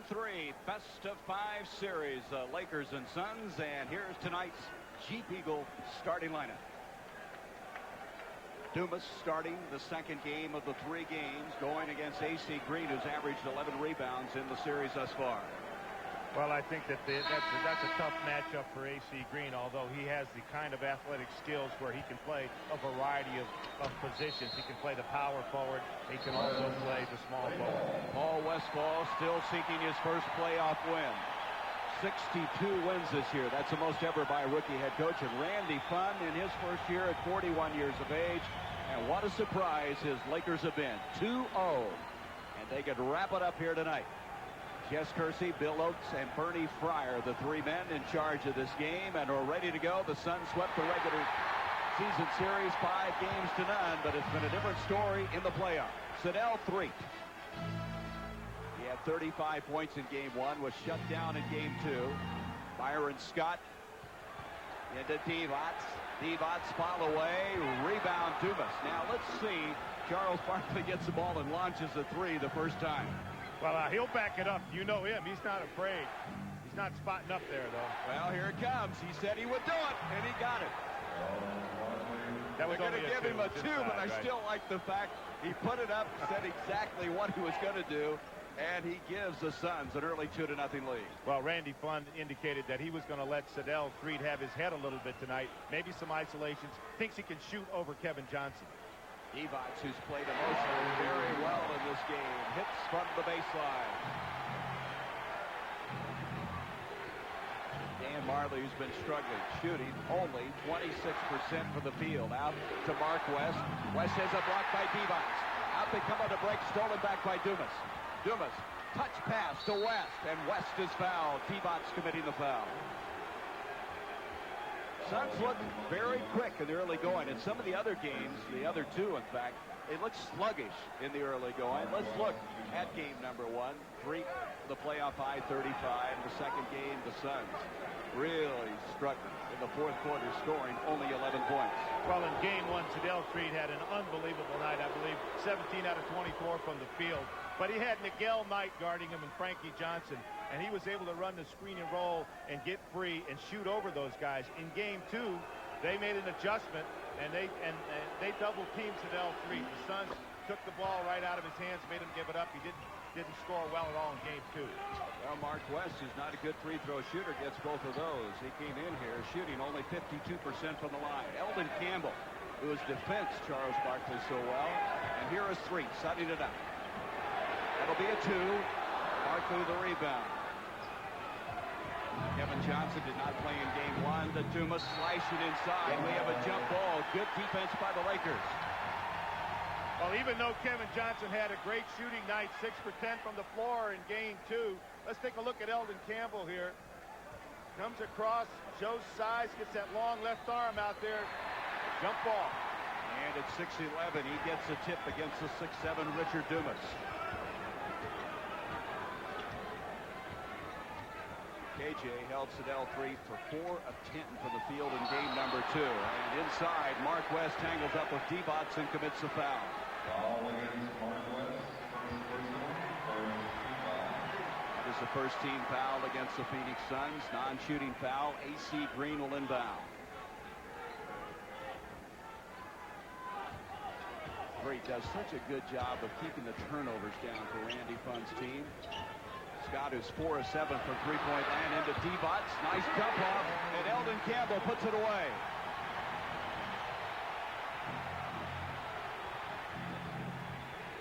3 best-of-5 series, Lakers and Suns, and here's tonight's Jeep Eagle starting lineup. Dumas starting the second game of the 3 games, going against AC Green, who's averaged 11 rebounds in the series thus far. Well, I think that that's a tough matchup for AC Green, although he has the kind of athletic skills where he can play a variety of positions. He can play the power forward. He can also play the small forward. Paul Westphal still seeking his first playoff win. 62 wins this year. That's the most ever by a rookie head coach. And Randy Funn in his first year at 41 years of age. And what a surprise his Lakers have been. 2-0. And they could wrap it up here tonight. Jess Kersey, Bill Oates, and Bernie Fryer, the 3 men in charge of this game, and are ready to go. The Suns swept the regular season series 5 games to none, but it's been a different story in the playoffs. Sedell Threatt. He had 35 points in game 1, was shut down in game 2. Byron Scott into Divac. Divac foul away, rebound Dumas. Now let's see. Charles Barkley gets the ball and launches a 3 the first time. Well, he'll back it up. You know him. He's not afraid. He's not spotting up there, though. Well, here it comes. He said he would do it, and he got it. That was going to give him a 2, but I right? still like the fact he put it up, said exactly what he was going to do, and he gives the Suns an early 2-0 lead. Well, Randy Funn indicated that he was going to let Sedell Threatt have his head a little bit tonight. Maybe some isolations. Thinks he can shoot over Kevin Johnson. Divac, who's played emotionally very well in this game, hits from the baseline. Dan Marley, who's been struggling, shooting only 26% from the field. Out to Mark West. West has a block by Divac. Out they come on the break, stolen back by Dumas. Dumas, touch pass to West, and West is fouled. Divac committing the foul. Suns look very quick in the early going. In some of the other games, the other 2, in fact, they look sluggish in the early going. Let's look at game number 1. Threatt, the playoff high, 35. The second game, the Suns really struggling in the fourth quarter, scoring only 11 points. Well, in game 1, Sedell Threatt had an unbelievable night, I believe, 17 out of 24 from the field. But he had Miguel Knight guarding him and Frankie Johnson, and he was able to run the screen and roll and get free and shoot over those guys. In game 2, they made an adjustment, and they double teamed Sedell Threatt. The Suns took the ball right out of his hands, made him give it up. He didn't score well at all in game 2. Well, Mark West, who's not a good free throw shooter, gets both of those. He came in here shooting only 52% from the line. Eldon Campbell, who has defensed Charles Barkley so well, and here is Threatt setting it up. That'll be a 2. Barkley the rebound. Kevin Johnson did not play in game 1. The Dumas slashing inside. We have a jump ball. Good defense by the Lakers. Well, even though Kevin Johnson had a great shooting night, 6 for 10 from the floor in game 2, let's take a look at Eldon Campbell here. Comes across, shows size, gets that long left arm out there. Jump ball. And at 6'11", he gets a tip against the 6'7" Richard Dumas. KJ held Sedell Threatt for 4 of 10 from the field in game number 2. And inside, Mark West tangles up with Divac and commits the foul. That is the first team foul against the Phoenix Suns. Non-shooting foul. AC Green will inbound. Threatt does such a good job of keeping the turnovers down for Randy Funn's team. Scott is 4 of 7 from three-point land into Divac. Nice jump off, and Eldon Campbell puts it away.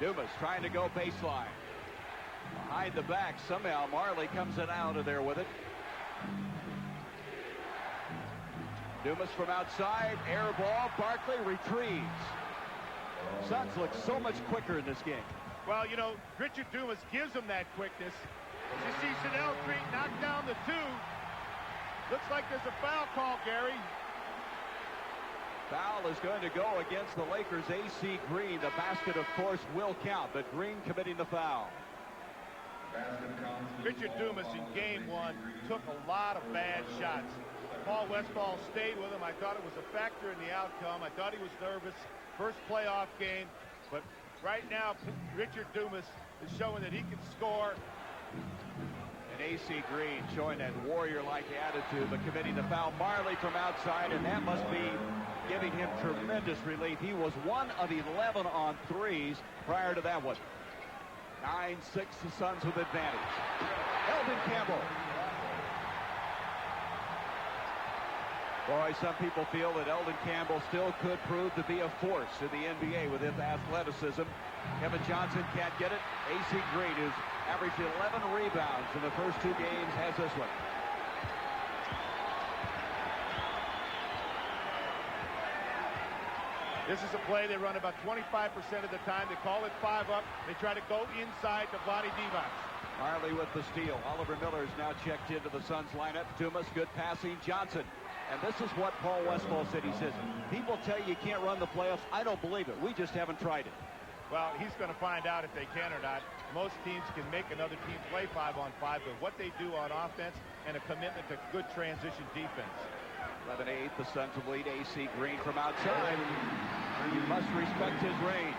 Dumas trying to go baseline. Behind the back, somehow Marley comes it out of there with it. Dumas from outside, air ball. Barkley retrieves. Suns look so much quicker in this game. Well, you know, Richard Dumas gives him that quickness. As you see Sedell Threatt knock down the 2. Looks like there's a foul call, Gary. Foul is going to go against the Lakers' AC Green. The basket, of course, will count, but Green committing the foul. Richard Dumas in game 1 took a lot of bad shots. Paul Westphal stayed with him. I thought it was a factor in the outcome. I thought he was nervous. First playoff game. But right now, Richard Dumas is showing that he can score. And A.C. Green showing that warrior-like attitude, but committing the foul. Marley from outside, and that must be giving him tremendous relief. He was 1 of 11 on threes prior to that one. 9-6, the Suns with advantage. Eldon Campbell. Boy, some people feel that Eldon Campbell still could prove to be a force in the NBA with his athleticism. Kevin Johnson can't get it. A.C. Green, who's averaged 11 rebounds in the first 2 games, has this one. This is a play they run about 25% of the time. They call it 5 up. They try to go inside to Vlade Divac. Marley with the steal. Oliver Miller is now checked into the Suns lineup. Dumas, good passing. Johnson. And this is what Paul Westphal said. He says, people tell you can't run the playoffs. I don't believe it. We just haven't tried it. Well, he's going to find out if they can or not. Most teams can make another team play 5-on-5, but what they do on offense and a commitment to good transition defense. 11-8, the Suns will lead. A.C. Green from outside. You must respect his range.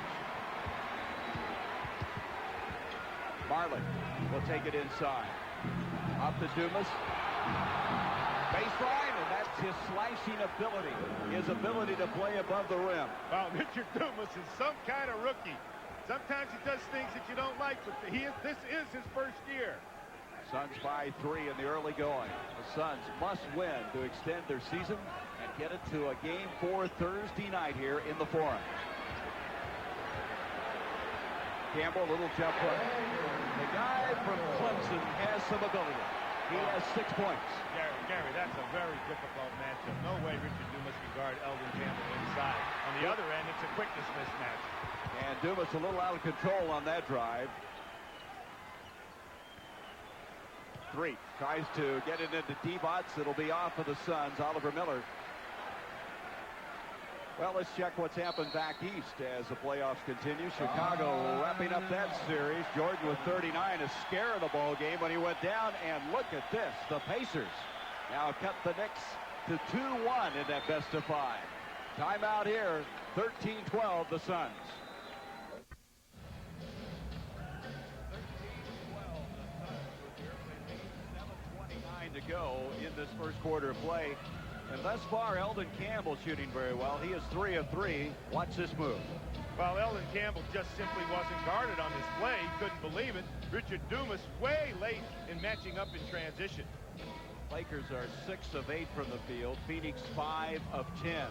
Marley will take it inside. Up to Dumas. Baseline, and that's his slashing ability. His ability to play above the rim. Well, Richard Dumas is some kind of rookie. Sometimes he does things that you don't like, but this is his first year. Suns by 3 in the early going. The Suns must win to extend their season and get it to a Game 4 Thursday night here in the Forum. Campbell, little jump hook. The guy from Clemson has some ability. He has 6 points. Gary, that's a very difficult matchup. No way Richard Dumas can guard Eldon Campbell inside. On the other end, it's a quickness mismatch. And Dumas a little out of control on that drive. 3 tries to get it into Divac. It'll be off of the Suns. Oliver Miller. Well, let's check what's happened back east as the playoffs continue. Chicago wrapping up that series. Jordan with 39, a scare of the ball game when he went down. And look at this. The Pacers now cut the Knicks to 2-1 in that best of 5. Timeout here. 13-12, the Suns. 7:29 to go in this first quarter of play. And thus far, Eldon Campbell shooting very well. He is 3 of 3. Watch this move. Well, Eldon Campbell just simply wasn't guarded on this play. He couldn't believe it. Richard Dumas way late in matching up in transition. Lakers are 6 of 8 from the field. Phoenix 5 of 10.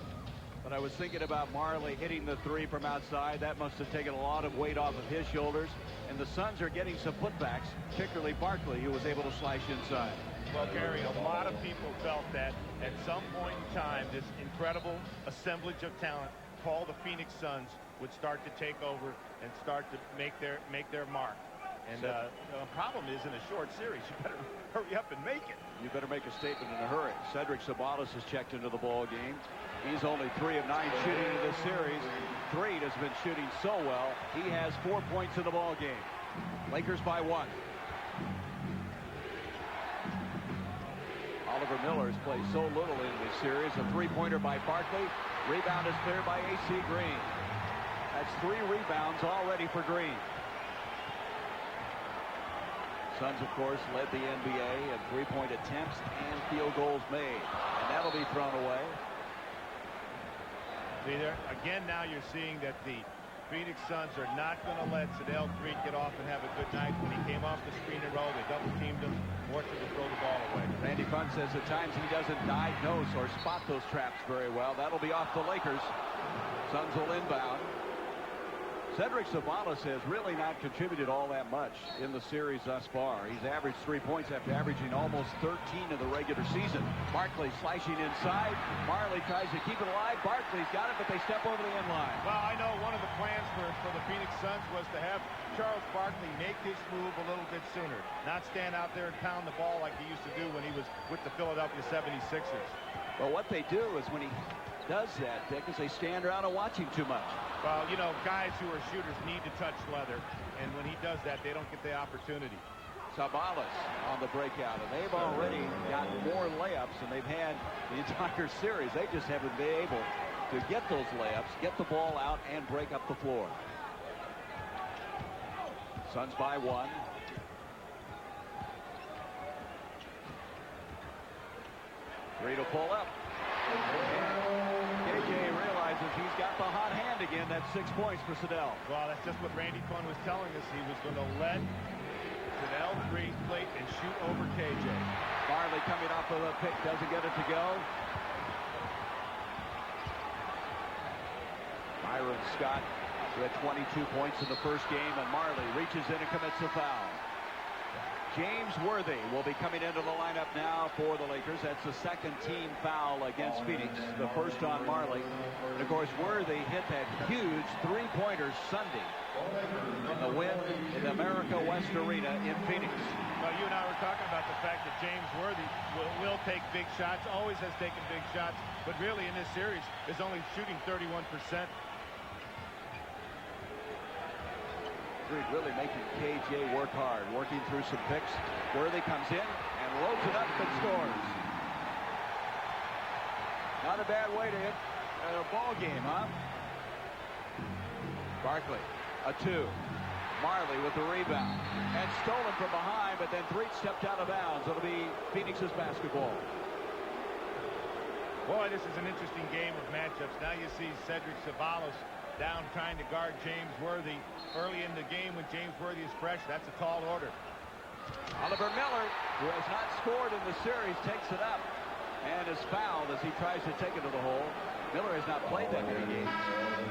But I was thinking about Marley hitting the 3 from outside. That must have taken a lot of weight off of his shoulders. And the Suns are getting some putbacks, particularly Barkley, who was able to slash inside. Well, Gary, a lot of people felt that at some point in time, this incredible assemblage of talent called the Phoenix Suns would start to take over and start to make their mark. And the problem is, in a short series, you better hurry up and make it. You better make a statement in a hurry. Cedric Sabalas has checked into the ball game. He's only 3 of 9 shooting in this series. Green has been shooting so well. He has 4 points in the ball game. Lakers by 1. Oliver Miller has played so little in this series. A 3-pointer by Barkley. Rebound is cleared by A.C. Green. That's 3 rebounds already for Green. Suns, of course, led the NBA in 3-point attempts and field goals made. And that'll be thrown away. See there, again, now you're seeing that the Phoenix Suns are not going to let Sedale Creed get off and have a good night. When he came off the screen and roll, they double-teamed him, forced him to throw the ball away. Randy Funn says at times he doesn't diagnose or spot those traps very well. That'll be off the Lakers. Suns will inbound. Cedric Sabalas has really not contributed all that much in the series thus far. He's averaged 3 points after averaging almost 13 in the regular season. Barkley slashing inside. Marley tries to keep it alive. Barkley's got it, but they step over the end line. Well, I know one of the plans for the Phoenix Suns was to have Charles Barkley make his move a little bit sooner. Not stand out there and pound the ball like he used to do when he was with the Philadelphia 76ers. But what they do is when he does that, Dick, is they stand around and watch him too much. Well, you know, guys who are shooters need to touch leather, and when he does that, they don't get the opportunity. Sabalas on the breakout, and they've already gotten more layups than they've had the entire series. They just haven't been able to get those layups, get the ball out, and break up the floor. Suns by 1. Three to pull up. KJ realizes he's got the hot hand again. That's 6 points for Siddell. Well, that's just what Randy Funn was telling us. He was going to let Siddell plate and shoot over KJ. Barkley coming off of a pick, doesn't get it to go. Byron Scott with 22 points in the first game, and Marley reaches in and commits the foul. James Worthy will be coming into the lineup now for the Lakers. That's the second team foul against Phoenix, the first on Marley. And of course, Worthy hit that huge three-pointer Sunday in the win in the America West Arena in Phoenix. Well, you and I were talking about the fact that James Worthy will take big shots, always has taken big shots, but really in this series is only shooting 31%. Really making KJ work hard, working through some picks. Worthy comes in and loads it up and scores. Not a bad way to hit a ball game, huh? Barkley, a two. Marley with the rebound. And stolen from behind, but then Threet stepped out of bounds. It'll be Phoenix's basketball. Boy, this is an interesting game of matchups. Now you see Cedric Ceballos down trying to guard James Worthy. Early in the game when James Worthy is fresh, that's a tall order. Oliver Miller, who has not scored in the series, takes it up and is fouled as he tries to take it to the hole. Miller has not played that many games,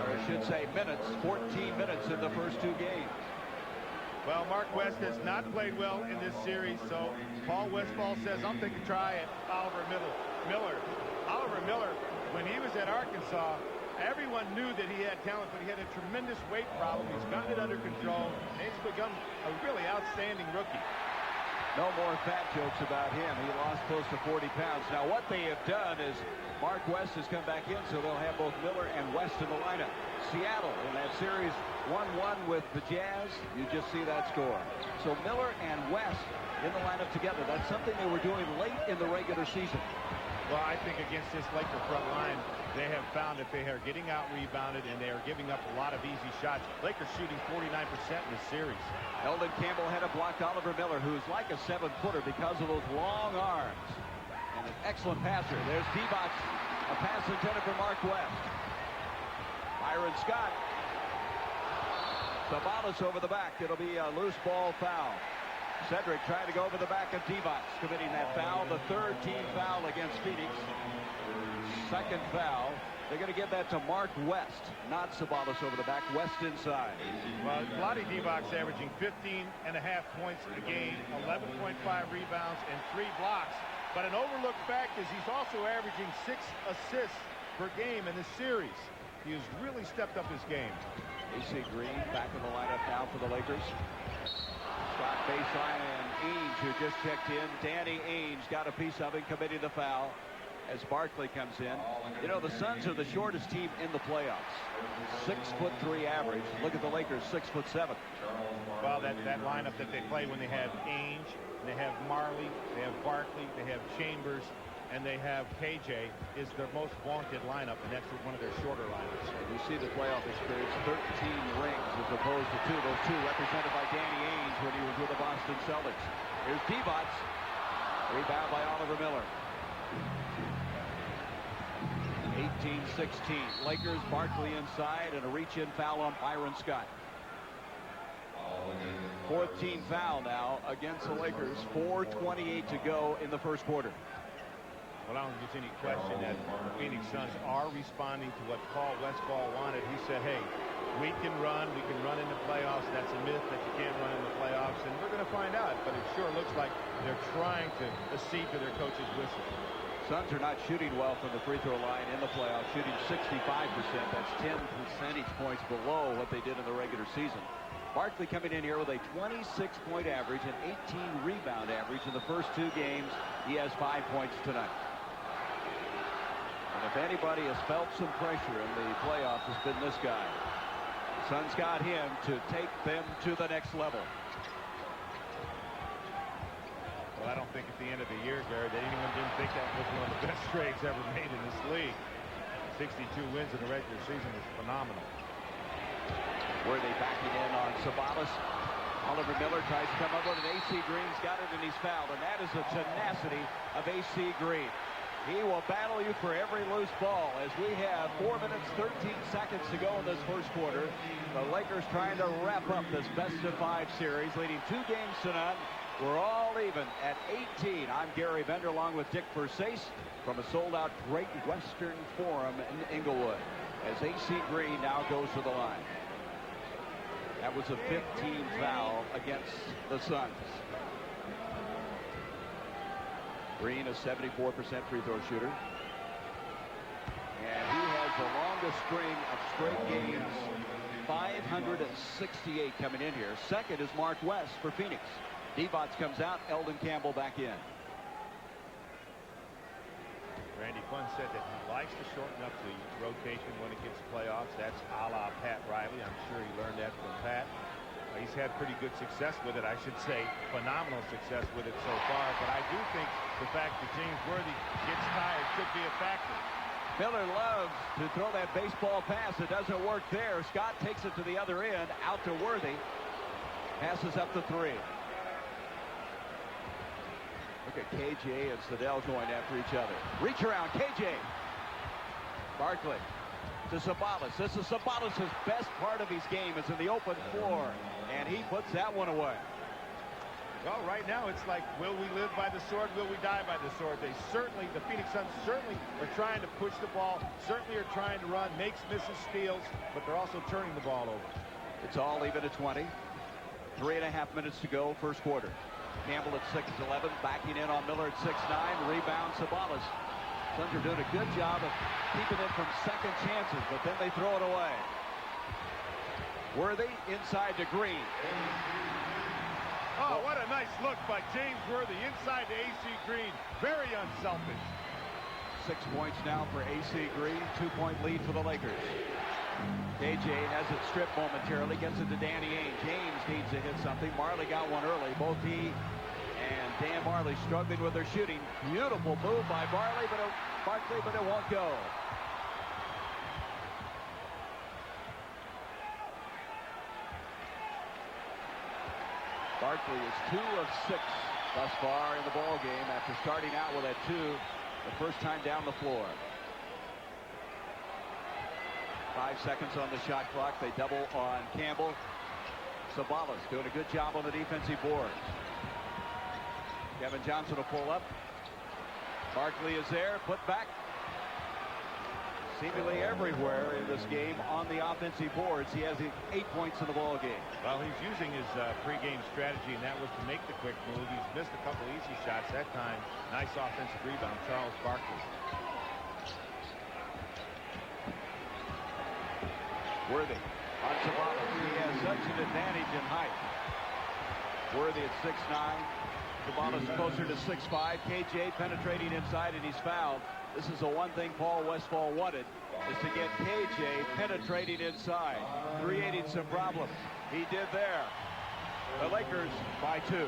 or I should say minutes, 14 minutes in the first two games. Well, Mark West has not played well in this series, so Paul Westphal says, I'm taking a try at Oliver Miller. Oliver Miller, when he was at Arkansas, everyone knew that he had talent, but he had a tremendous weight problem. He's gotten it under control, and he's become a really outstanding rookie. No more fat jokes about him. He lost close to 40 pounds. Now, what they have done is Mark West has come back in, so they'll have both Miller and West in the lineup. Seattle in that series 1-1 with the Jazz. You just see that score. So Miller and West in the lineup together. That's something they were doing late in the regular season. Well, I think against this Laker front line, they have found that they are getting out-rebounded and they are giving up a lot of easy shots. Lakers shooting 49% in this series. Eldon Campbell had a blocked Oliver Miller, who's like a 7-footer because of those long arms. And an excellent passer. There's D-Box, a pass intended for Mark West. Byron Scott. Sabonis over the back. It'll be a loose ball foul. Cedric trying to go over the back of D-Box, committing that foul, the third team foul against Phoenix. Second foul. They're going to give that to Mark West, not Sabonis over the back. West inside. Well, Vlade D-Box averaging 15.5 points a game, 11.5 rebounds, and 3 blocks. But an overlooked fact is he's also averaging 6 assists per game in this series. He has really stepped up his game. AC Green back in the lineup now for the Lakers. Scott baseline, and Ainge, who just checked in. Danny Ainge got a piece of it, committing the foul as Barkley comes in. You know, the Suns are the shortest team in the playoffs. 6'3" average. Look at the Lakers, 6'7". Well, that lineup that they play when they have Ainge, they have Marley, they have Barkley, they have Chambers, and they have KJ is their most vaunted lineup, and that's one of their shorter lineups. And you see the playoff experience, 13 rings as opposed to 2. Those 2 represented by Danny Ainge when he was with the Boston Celtics. Here's D-Box. Rebound by Oliver Miller. 18-16. Lakers, Barkley inside, and a reach-in foul on Byron Scott. 14th foul now against the Lakers. 4:28 to go in the first quarter. Well, I don't think there's any question that the Phoenix Suns are responding to what Paul Westphal wanted. He said, hey, we can run in the playoffs. That's a myth that you can't run in the playoffs, and we're going to find out. But it sure looks like they're trying to accede to their coach's whistle. Suns are not shooting well from the free throw line in the playoffs, shooting 65%. That's 10 percentage points below what they did in the regular season. Barkley coming in here with a 26-point average and 18-rebound average in the first 2 games. He has 5 points tonight. And if anybody has felt some pressure in the playoffs, it's been this guy. The Suns got him to take them to the next level. Well, I don't think at the end of the year, Gary, that anyone didn't think that was one of the best trades ever made in this league. 62 wins in the regular season is phenomenal. Worthy backing in on Sabonis. Oliver Miller tries to come up with an AC Green's got it, and he's fouled. And that is the tenacity of AC Green. He will battle you for every loose ball as we have 4 minutes, 13 seconds to go in this first quarter. The Lakers trying to wrap up this best-of-5 series, leading 2 games to none. We're all even at 18. I'm Gary Bender along with Dick Versace from a sold-out Great Western Forum in Inglewood as AC Green now goes to the line. That was a 15 foul against the Suns. Green, a 74% free throw shooter. And he has the longest string of straight games, 568 coming in here. Second is Mark West for Phoenix. Divac comes out, Eldon Campbell back in. Randy Quinn said that he likes to shorten up the rotation when it gets to playoffs. That's a la Pat Riley. I'm sure he learned that from Pat. He's had pretty good success with it, I should say. Phenomenal success with it so far. But I do think the fact that James Worthy gets tired could be a factor. Miller loves to throw that baseball pass. It doesn't work there. Scott takes it to the other end, out to Worthy. Passes up the 3. Look at KJ and Siddell going after each other. Reach around, KJ. Barkley to Sabonis. This is Sabonis' best part of his game is in the open floor, and he puts that one away. Well, right now it's like, will we live by the sword? Will we die by the sword? They certainly, the Phoenix Suns certainly are trying to push the ball, certainly are trying to run, makes, misses, steals, but they're also turning the ball over. It's all even at 20. 3.5 minutes to go, first quarter. Campbell at 6'11", backing in on Miller at 6'9", rebound Sabonis. Suns are doing a good job of keeping it from second chances, but then they throw it away. Worthy inside to Green. Oh, what a nice look by James Worthy inside to AC Green. Very unselfish. 6 points now for AC Green. 2-point lead for the Lakers. KJ has it stripped momentarily, gets it to Danny Ainge. Ainge needs to hit something. Marley got one early. Both he and Dan Marley struggling with their shooting. Beautiful move by Barkley, but it won't go. Barkley is 2 of 6 thus far in the ball game after starting out with a 2 the first time down the floor. 5 seconds on the shot clock. They double on Campbell. Sabonis doing a good job on the defensive boards. Kevin Johnson will pull up. Barkley is there, put back. Seemingly everywhere in this game on the offensive boards. He has 8 points in the ball game. Well, he's using his pregame strategy, and that was to make the quick move. He's missed a couple easy shots that time. Nice offensive rebound, Charles Barkley. Worthy on Sabonis. He has such an advantage in height. Worthy at 6'9". Sabonis closer to 6'5". KJ penetrating inside, and he's fouled. This is the one thing Paul Westphal wanted, is to get KJ penetrating inside, creating some problems. He did there. The Lakers by 2.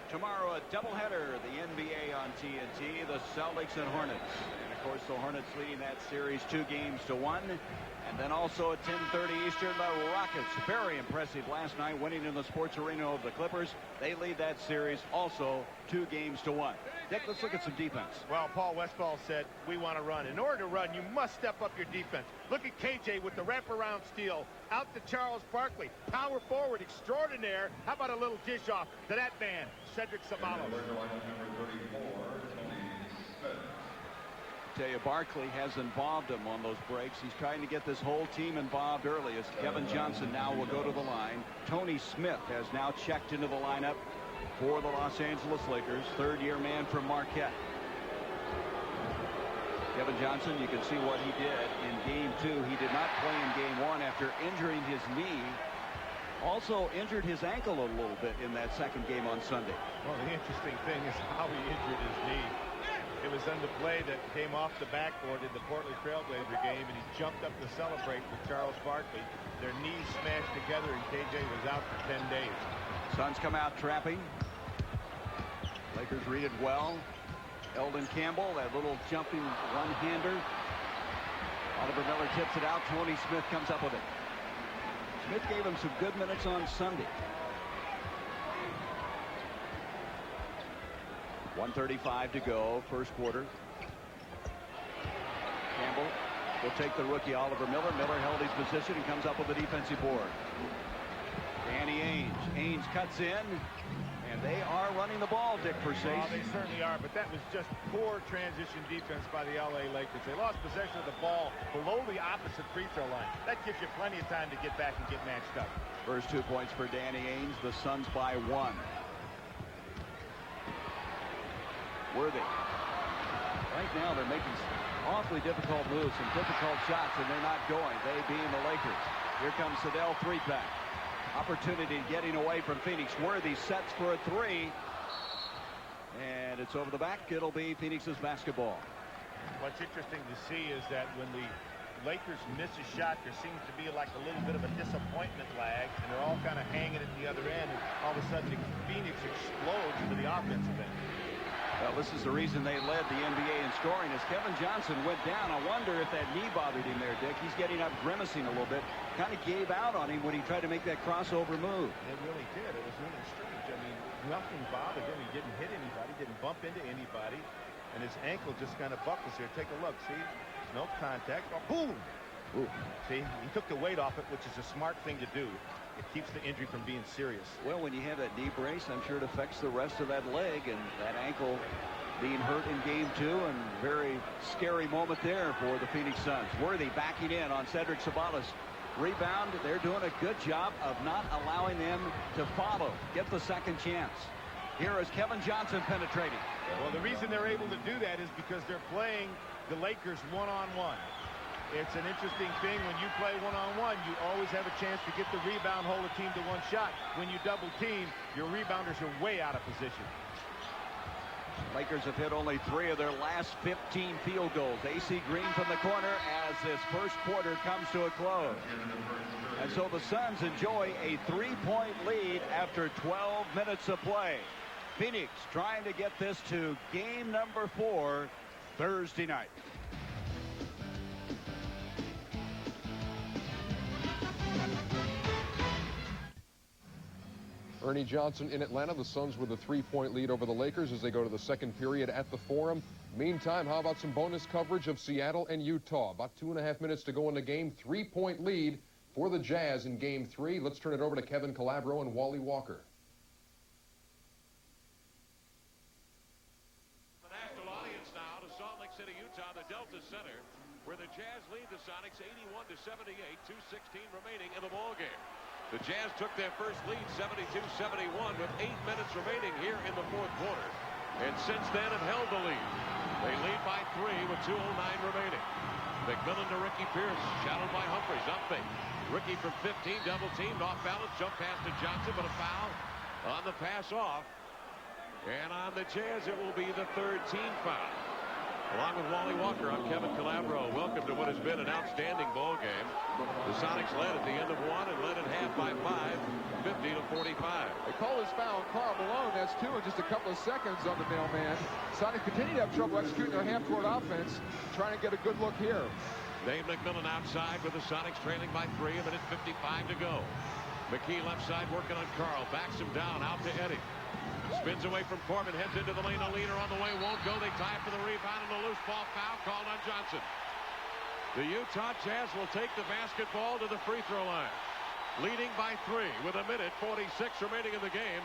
Tomorrow, a doubleheader, the NBA on TNT, the Celtics and Hornets. And, of course, the Hornets leading that series 2-1. And then also at 10:30 Eastern, the Rockets. Very impressive last night, winning in the sports arena of the Clippers. They lead that series also 2-1. Dick, let's look at some defense. Well, Paul Westphal said, we want to run. In order to run, you must step up your defense. Look at KJ with the wraparound steal. Out to Charles Barkley. Power forward extraordinaire. How about a little dish off to that man, Cedric Sabonis. Tell you, Barkley has involved him on those breaks. He's trying to get this whole team involved early as Kevin Johnson now will go to the line. Tony Smith has now checked into the lineup for the Los Angeles Lakers. Third-year man from Marquette. Kevin Johnson, you can see what he did in Game 2. He did not play in Game 1 after injuring his knee. Also injured his ankle a little bit in that second game on Sunday. Well, the interesting thing is how he injured his knee. It was on the play that came off the backboard in the Portland Trailblazer game, and he jumped up to celebrate with Charles Barkley. Their knees smashed together, and KJ was out for 10 days. Suns come out trapping. Lakers read it well. Eldon Campbell, that little jumping one-hander. Oliver Miller tips it out. Tony Smith comes up with it. Smith gave him some good minutes on Sunday. 1:35 to go, first quarter. Campbell will take the rookie Oliver Miller. Miller held his position and comes up with a defensive board. Danny Ainge. Ainge cuts in, and they are running the ball, Dick Versace. Oh, they certainly are, but that was just poor transition defense by the LA Lakers. They lost possession of the ball below the opposite free throw line. That gives you plenty of time to get back and get matched up. First 2 points for Danny Ainge. The Suns by 1. Worthy. Right now they're making awfully difficult moves, some difficult shots, and they're not going. They being the Lakers. Here comes Sedell, 3-pack. Opportunity getting away from Phoenix. Worthy sets for a 3. And it's over the back. It'll be Phoenix's basketball. What's interesting to see is that when the Lakers miss a shot, there seems to be like a little bit of a disappointment lag, and they're all kind of hanging at the other end, and all of a sudden Phoenix explodes into the offensive end. Well, this is the reason they led the NBA in scoring. As Kevin Johnson went down, I wonder if that knee bothered him there, Dick. He's getting up, grimacing a little bit. Kind of gave out on him when he tried to make that crossover move. It really did. It was really strange. I mean, nothing bothered him. He didn't hit anybody, didn't bump into anybody, and his ankle just kind of buckles here. Take a look. See? No contact. Oh, boom! Ooh. See? He took the weight off it, which is a smart thing to do. It keeps the injury from being serious. Well, when you have that knee brace, I'm sure it affects the rest of that leg, and that ankle being hurt in game 2, and very scary moment there for the Phoenix Suns. Worthy backing in on Cedric Sabalas. Rebound. They're doing a good job of not allowing them to follow, get the second chance. Here is Kevin Johnson penetrating. Well, the reason they're able to do that is because they're playing the Lakers one-on-one. It's an interesting thing. When you play one-on-one, you always have a chance to get the rebound, hold a team to one shot. When you double team, your rebounders are way out of position. Lakers have hit only 3 of their last 15 field goals. AC Green from the corner as this first quarter comes to a close. And so the Suns enjoy a 3-point lead after 12 minutes of play. Phoenix trying to get this to game number 4 Thursday night. Ernie Johnson in Atlanta. The Suns with a 3-point lead over the Lakers as they go to the second period at the Forum. Meantime, how about some bonus coverage of Seattle and Utah? About 2.5 minutes to go in the game. 3-point lead for the Jazz in game 3. Let's turn it over to Kevin Calabro and Wally Walker. The national audience now to Salt Lake City, Utah, the Delta Center, where the Jazz lead the Sonics 81-78, 2:16 remaining in the ballgame. The Jazz took their first lead 72-71 with 8 minutes remaining here in the fourth quarter. And since then have held the lead. They lead by 3 with 2:09 remaining. McMillan to Ricky Pierce, shadowed by Humphries, up fake. Ricky from 15, double teamed, off balance, jump pass to Johnson, but a foul on the pass off. And on the Jazz, it will be the 3rd team foul. Along with Wally Walker, I'm Kevin Calabro. Welcome to what has been an outstanding ball game. The Sonics led at the end of 1 and led at half by 5, 50-45. They call this foul on Karl Malone. That's 2 in just a couple of seconds on the mailman. Sonics continue to have trouble executing their half-court offense, trying to get a good look here. Dave McMillan outside with the Sonics trailing by 3, 1:55 to go. McKee left side working on Karl. Backs him down, out to Eddie. Spins away from Corbin, heads into the lane. A leader on the way, won't go. They tie for the rebound, and a loose ball foul called on Johnson. The Utah Jazz will take the basketball to the free throw line, leading by 3 with 1:46 remaining in the game.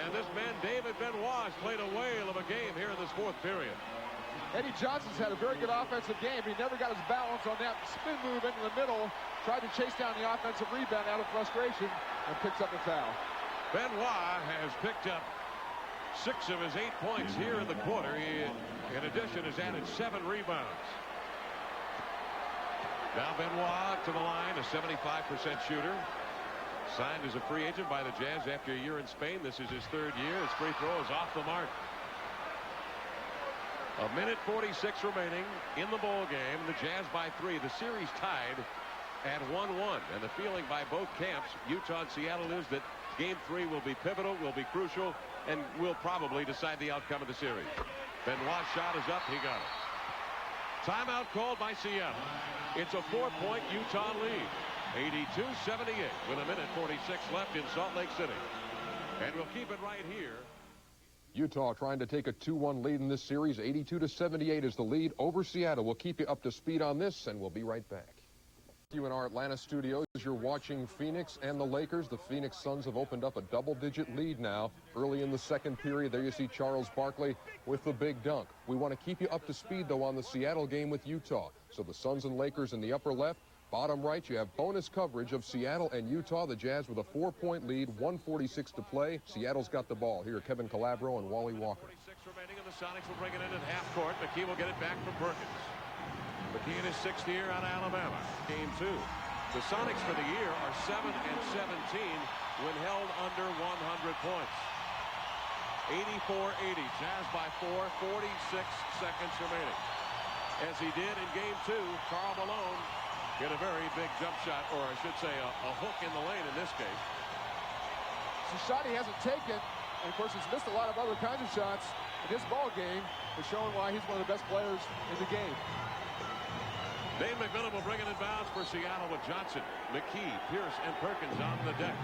And this man, David Benoit, has played a whale of a game here in this fourth period. Eddie Johnson's had a very good offensive game. He never got his balance on that spin move into the middle. Tried to chase down the offensive rebound out of frustration and picks up the foul. Benoit has picked up 6 of his 8 points here in the quarter. He, in addition, has added 7 rebounds. Now Benoit to the line, a 75% shooter. Signed as a free agent by the Jazz after a year in Spain. This is his 3rd year. His free throw is off the mark. 1:46 remaining in the ball game. The Jazz by 3. The series tied at 1-1. And the feeling by both camps, Utah and Seattle, is that Game 3 will be pivotal, will be crucial, and will probably decide the outcome of the series. Benoit's shot is up. He got it. Timeout called by Seattle. It's a 4-point Utah lead. 82-78 with 1:46 left in Salt Lake City. And we'll keep it right here. Utah trying to take a 2-1 lead in this series. 82-78 is the lead over Seattle. We'll keep you up to speed on this, and we'll be right back. You in our Atlanta studios, you're watching Phoenix and the Lakers. The Phoenix Suns have opened up a double-digit lead now. Early in the second period, there you see Charles Barkley with the big dunk. We want to keep you up to speed, though, on the Seattle game with Utah. So the Suns and Lakers in the upper left. Bottom right, you have bonus coverage of Seattle and Utah. The Jazz with a 4-point lead, 1:46 to play. Seattle's got the ball. Here, Kevin Calabro and Wally Walker. 46 remaining, and the Sonics will bring it in at half court. McKee will get it back from Perkins. McKee in his 6th year out of Alabama. Game 2. The Sonics for the year are 7-17 when held under 100 points. 84-80. Jazz by 4. 46 seconds remaining. As he did in Game 2, Karl Malone hit a very big jump shot, or I should say a hook in the lane in this case. It's a shot he hasn't taken, and of course he's missed a lot of other kinds of shots in his ball game, but showing why he's one of the best players in the game. Dave McMillan will bring it in bounds for Seattle with Johnson, McKee, Pierce, and Perkins on the deck.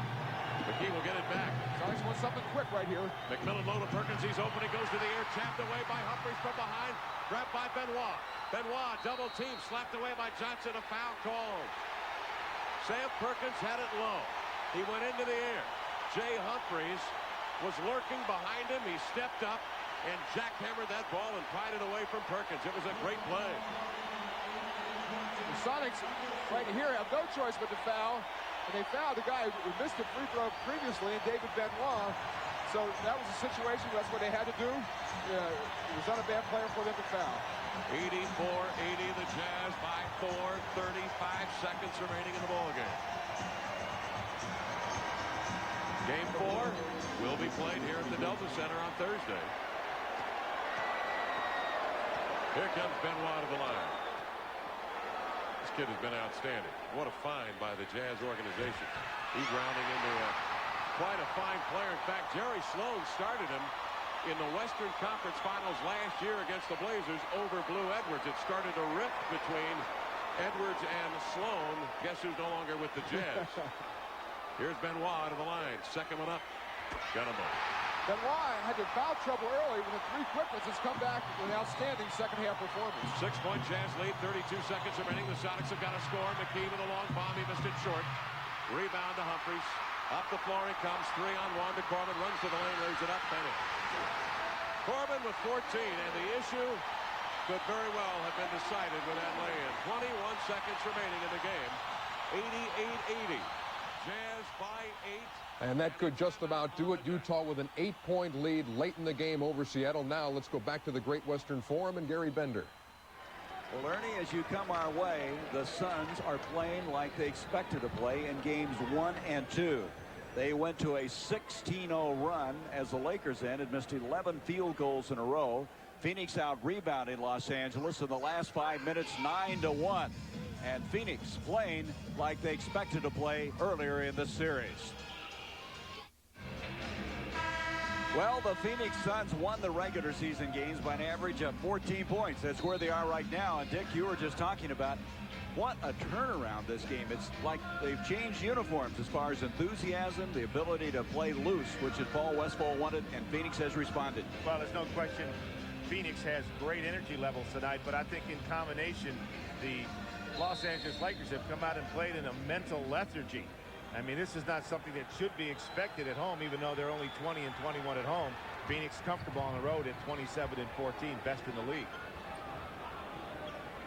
McKee will get it back. Sonics want something quick right here. McMillan low to Perkins. He's open. He goes to the air. Tapped away by Humphries from behind. Grabbed by Benoit. Benoit double team. Slapped away by Johnson. A foul called. Sam Perkins had it low. He went into the air. Jay Humphries was lurking behind him. He stepped up and jackhammered that ball and pried it away from Perkins. It was a great play. The Sonics right here have no choice but to foul. And they fouled the guy who missed a free throw previously, David Benoit. So that was a situation. That's what they had to do. It was not a bad player for them to foul. 84-80, the Jazz by 4. 35 seconds remaining in the ballgame. Game 4 will be played here at the Delta Center on Thursday. Here comes Benoit to the line. This kid has been outstanding. What a find by the Jazz organization. He's rounding into quite a fine player. In fact, Jerry Sloan started him in the Western Conference Finals last year against the Blazers over Blue Edwards. It started a rift between Edwards and Sloan. Guess who's no longer with the Jazz? Here's Benoit to the line. Second one up. Got him up. Benoit had to foul trouble early with the 3 quick ones. Has come back with an outstanding second-half performance. 6-point Jazz lead, 32 seconds remaining. The Sonics have got to score. McKee with a long bomb. He missed it short. Rebound to Humphries. Up the floor he comes. 3-on-1 to Corbin. Runs to the lane, lays it up, and in. Corbin with 14, and the issue could very well have been decided with that lay-in. 21 seconds remaining in the game. 88-80. Jazz by 8. And that could just about do it. Utah with an 8-point lead late in the game over Seattle. Now let's go back to the Great Western Forum and Gary Bender. Well, Ernie, as you come our way, the Suns are playing like they expected to play in games 1 and 2. They went to a 16-0 run as the Lakers had missed 11 field goals in a row. Phoenix out-rebounding Los Angeles in the last 5 minutes, 9-1. And Phoenix playing like they expected to play earlier in the series. Well, the Phoenix Suns won the regular season games by an average of 14 points. That's where they are right now. And, Dick, you were just talking about what a turnaround this game. It's like they've changed uniforms as far as enthusiasm, the ability to play loose, which is Paul Westphal wanted, and Phoenix has responded. Well, there's no question Phoenix has great energy levels tonight, but I think in combination, the Los Angeles Lakers have come out and played in a mental lethargy. I mean, this is not something that should be expected at home, even though they're only 20 and 21 at home. Phoenix comfortable on the road at 27 and 14, best in the league.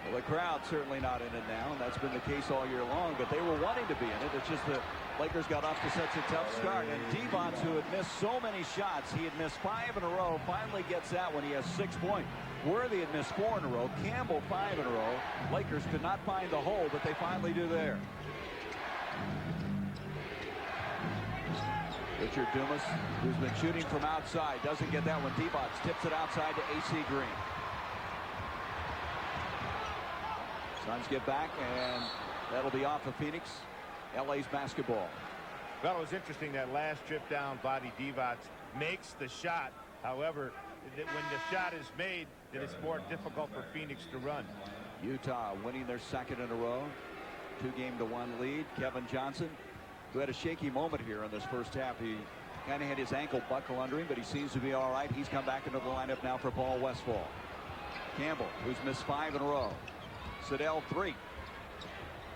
Well, the crowd's certainly not in it now, and that's been the case all year long, but they were wanting to be in it. It's just the Lakers got off to such a tough start. And Divac, who had missed so many shots, he had missed 5 in a row, finally gets that when he has 6 points. Worthy had missed 4 in a row. Campbell 5 in a row. Lakers could not find the hole, but they finally do there. Richard Dumas, who's been shooting from outside, doesn't get that one. Divac tips it outside to A.C. Green. Suns get back, and that'll be off of Phoenix. LA's basketball. Well, it was interesting that last trip down, Vlade Divac makes the shot. However, when the shot is made, then it's more difficult for Phoenix to run. Utah winning their second in a row. 2-1 lead. Kevin Johnson, who had a shaky moment here in this first half. He Kind of had his ankle buckle under him, but he seems to be all right. He's come back into the lineup now for Paul Westphal. Campbell, who's missed 5 in a row. Siddell 3.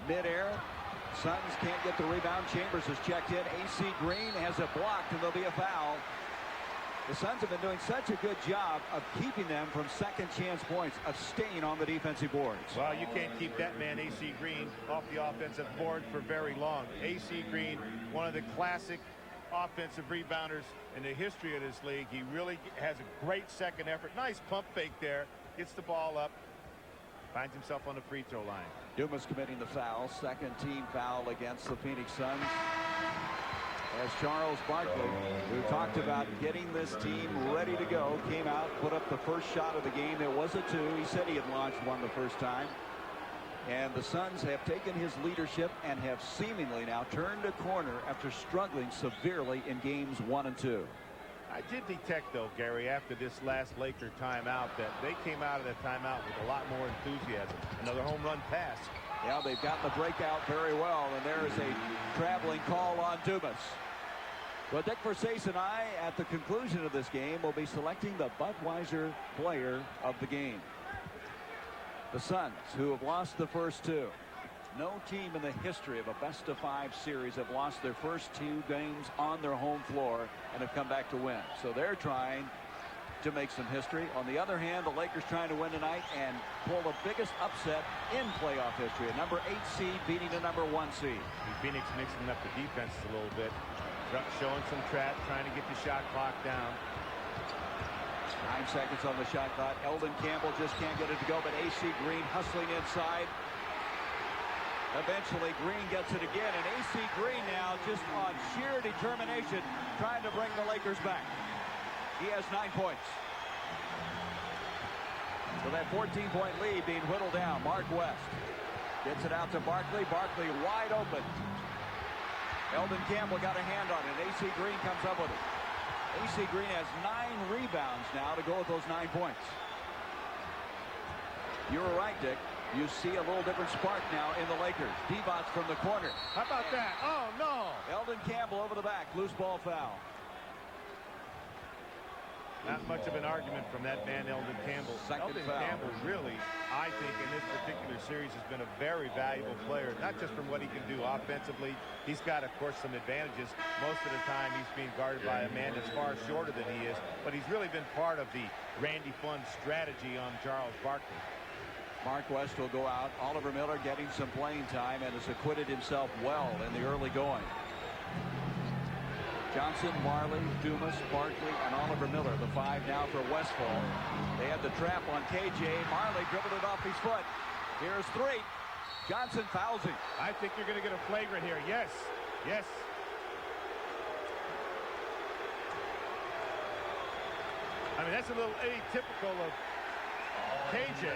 Midair. Suns can't get the rebound. Chambers has checked in. A.C. Green has it blocked, and there'll be a foul. The Suns have been doing such a good job of keeping them from second chance points, of staying on the defensive boards. Well, you can't keep that man, A.C. Green, off the offensive board for very long. A.C. Green, one of the classic offensive rebounders in the history of this league. He really has a great second effort. Nice pump fake there. Gets the ball up. Finds himself on the free throw line. Dumas committing the foul. Second team foul against the Phoenix Suns. As Charles Barkley, who talked about getting this team ready to go, came out, put up the first shot of the game. It was a 2. He said he had launched one the first time. And the Suns have taken his leadership and have seemingly now turned a corner after struggling severely in games 1 and 2. I did detect, though, Gary, after this last Laker timeout, that they came out of the timeout with a lot more enthusiasm. Another home run pass. Yeah, they've gotten the breakout very well, and there is a traveling call on Dumas. Well, Dick Versace and I, at the conclusion of this game, will be selecting the Budweiser player of the game. The Suns, who have lost the first 2. No team in the history of a best-of-5 series have lost their first 2 games on their home floor and have come back to win. So they're trying to make some history. On the other hand, the Lakers trying to win tonight and pull the biggest upset in playoff history. A number 8 seed beating the number 1 seed. Phoenix mixing up the defenses a little bit. Showing some trap, trying to get the shot clock down. 9 seconds on the shot clock. Eldon Campbell just can't get it to go, but A.C. Green hustling inside. Eventually, Green gets it again, and A.C. Green now just on sheer determination trying to bring the Lakers back. He has 9 points. So that 14-point lead being whittled down. Mark West gets it out to Barkley. Barkley wide open. Eldon Campbell got a hand on it. A.C. Green comes up with it. A.C. Green has 9 rebounds now to go with those 9 points. You were right, Dick. You see a little different spark now in the Lakers. Divac from the corner. How about that? Oh, no. Eldon Campbell over the back. Loose ball foul. Not much of an argument from that man, Eldon Campbell. Second Eldon foul. Campbell really, I think, in this particular series has been a very valuable player, not just from what he can do offensively. He's got, of course, some advantages. Most of the time, he's being guarded by a man that's far shorter than he is, but he's really been part of the Randy Fund strategy on Charles Barkley. Mark West will go out. Oliver Miller getting some playing time and has acquitted himself well in the early going. Johnson, Marley, Dumas, Barkley, and Oliver Miller, the 5 now for Westphal. They had the trap on KJ. Marley dribbled it off his foot. Here's 3. Johnson fouls him. I think you're going to get a flagrant here. Yes. Yes. I mean, that's a little atypical of KJ.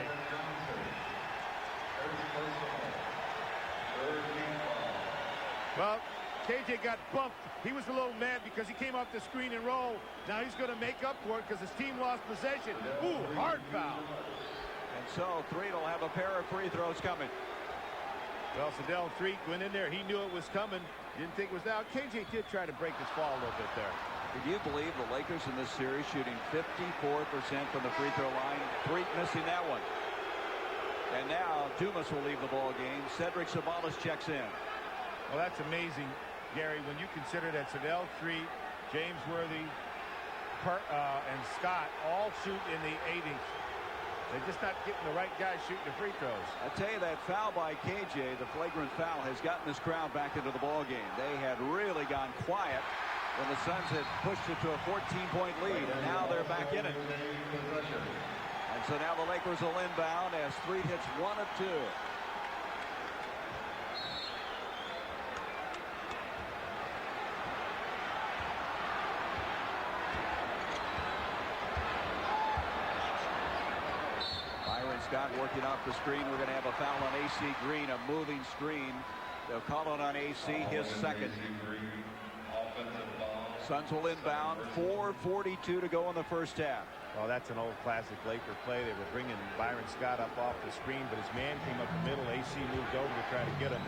Well, KJ got bumped. He was a little mad because he came off the screen and roll. Now he's going to make up for it because his team lost possession. Ooh, hard foul. And so Threed will have a pair of free throws coming. Well, Siddell Threed went in there. He knew it was coming. Didn't think it was out. KJ did try to break his fall a little bit there. Can you believe the Lakers in this series shooting 54% from the free throw line? Threed missing that one. And now Dumas will leave the ball game. Cedric Sabalas checks in. Well, that's amazing, Gary, when you consider that Siddell Threed, James Worthy, and Scott all shoot in the 80s. They're just not getting the right guys shooting the free throws. I tell you, that foul by KJ, the flagrant foul, has gotten this crowd back into the ball game. They had really gone quiet when the Suns had pushed it to a 14-point lead, and now they're back in it. And so now the Lakers will inbound as Threed hits 1 of 2. Scott working off the screen. We're going to have a foul on A.C. Green, a moving screen. They'll call it on A.C., his second. Suns will inbound. 4:42 to go in the first half. Well, that's an old classic Laker play. They were bringing Byron Scott up off the screen, but his man came up the middle. A.C. moved over to try to get him,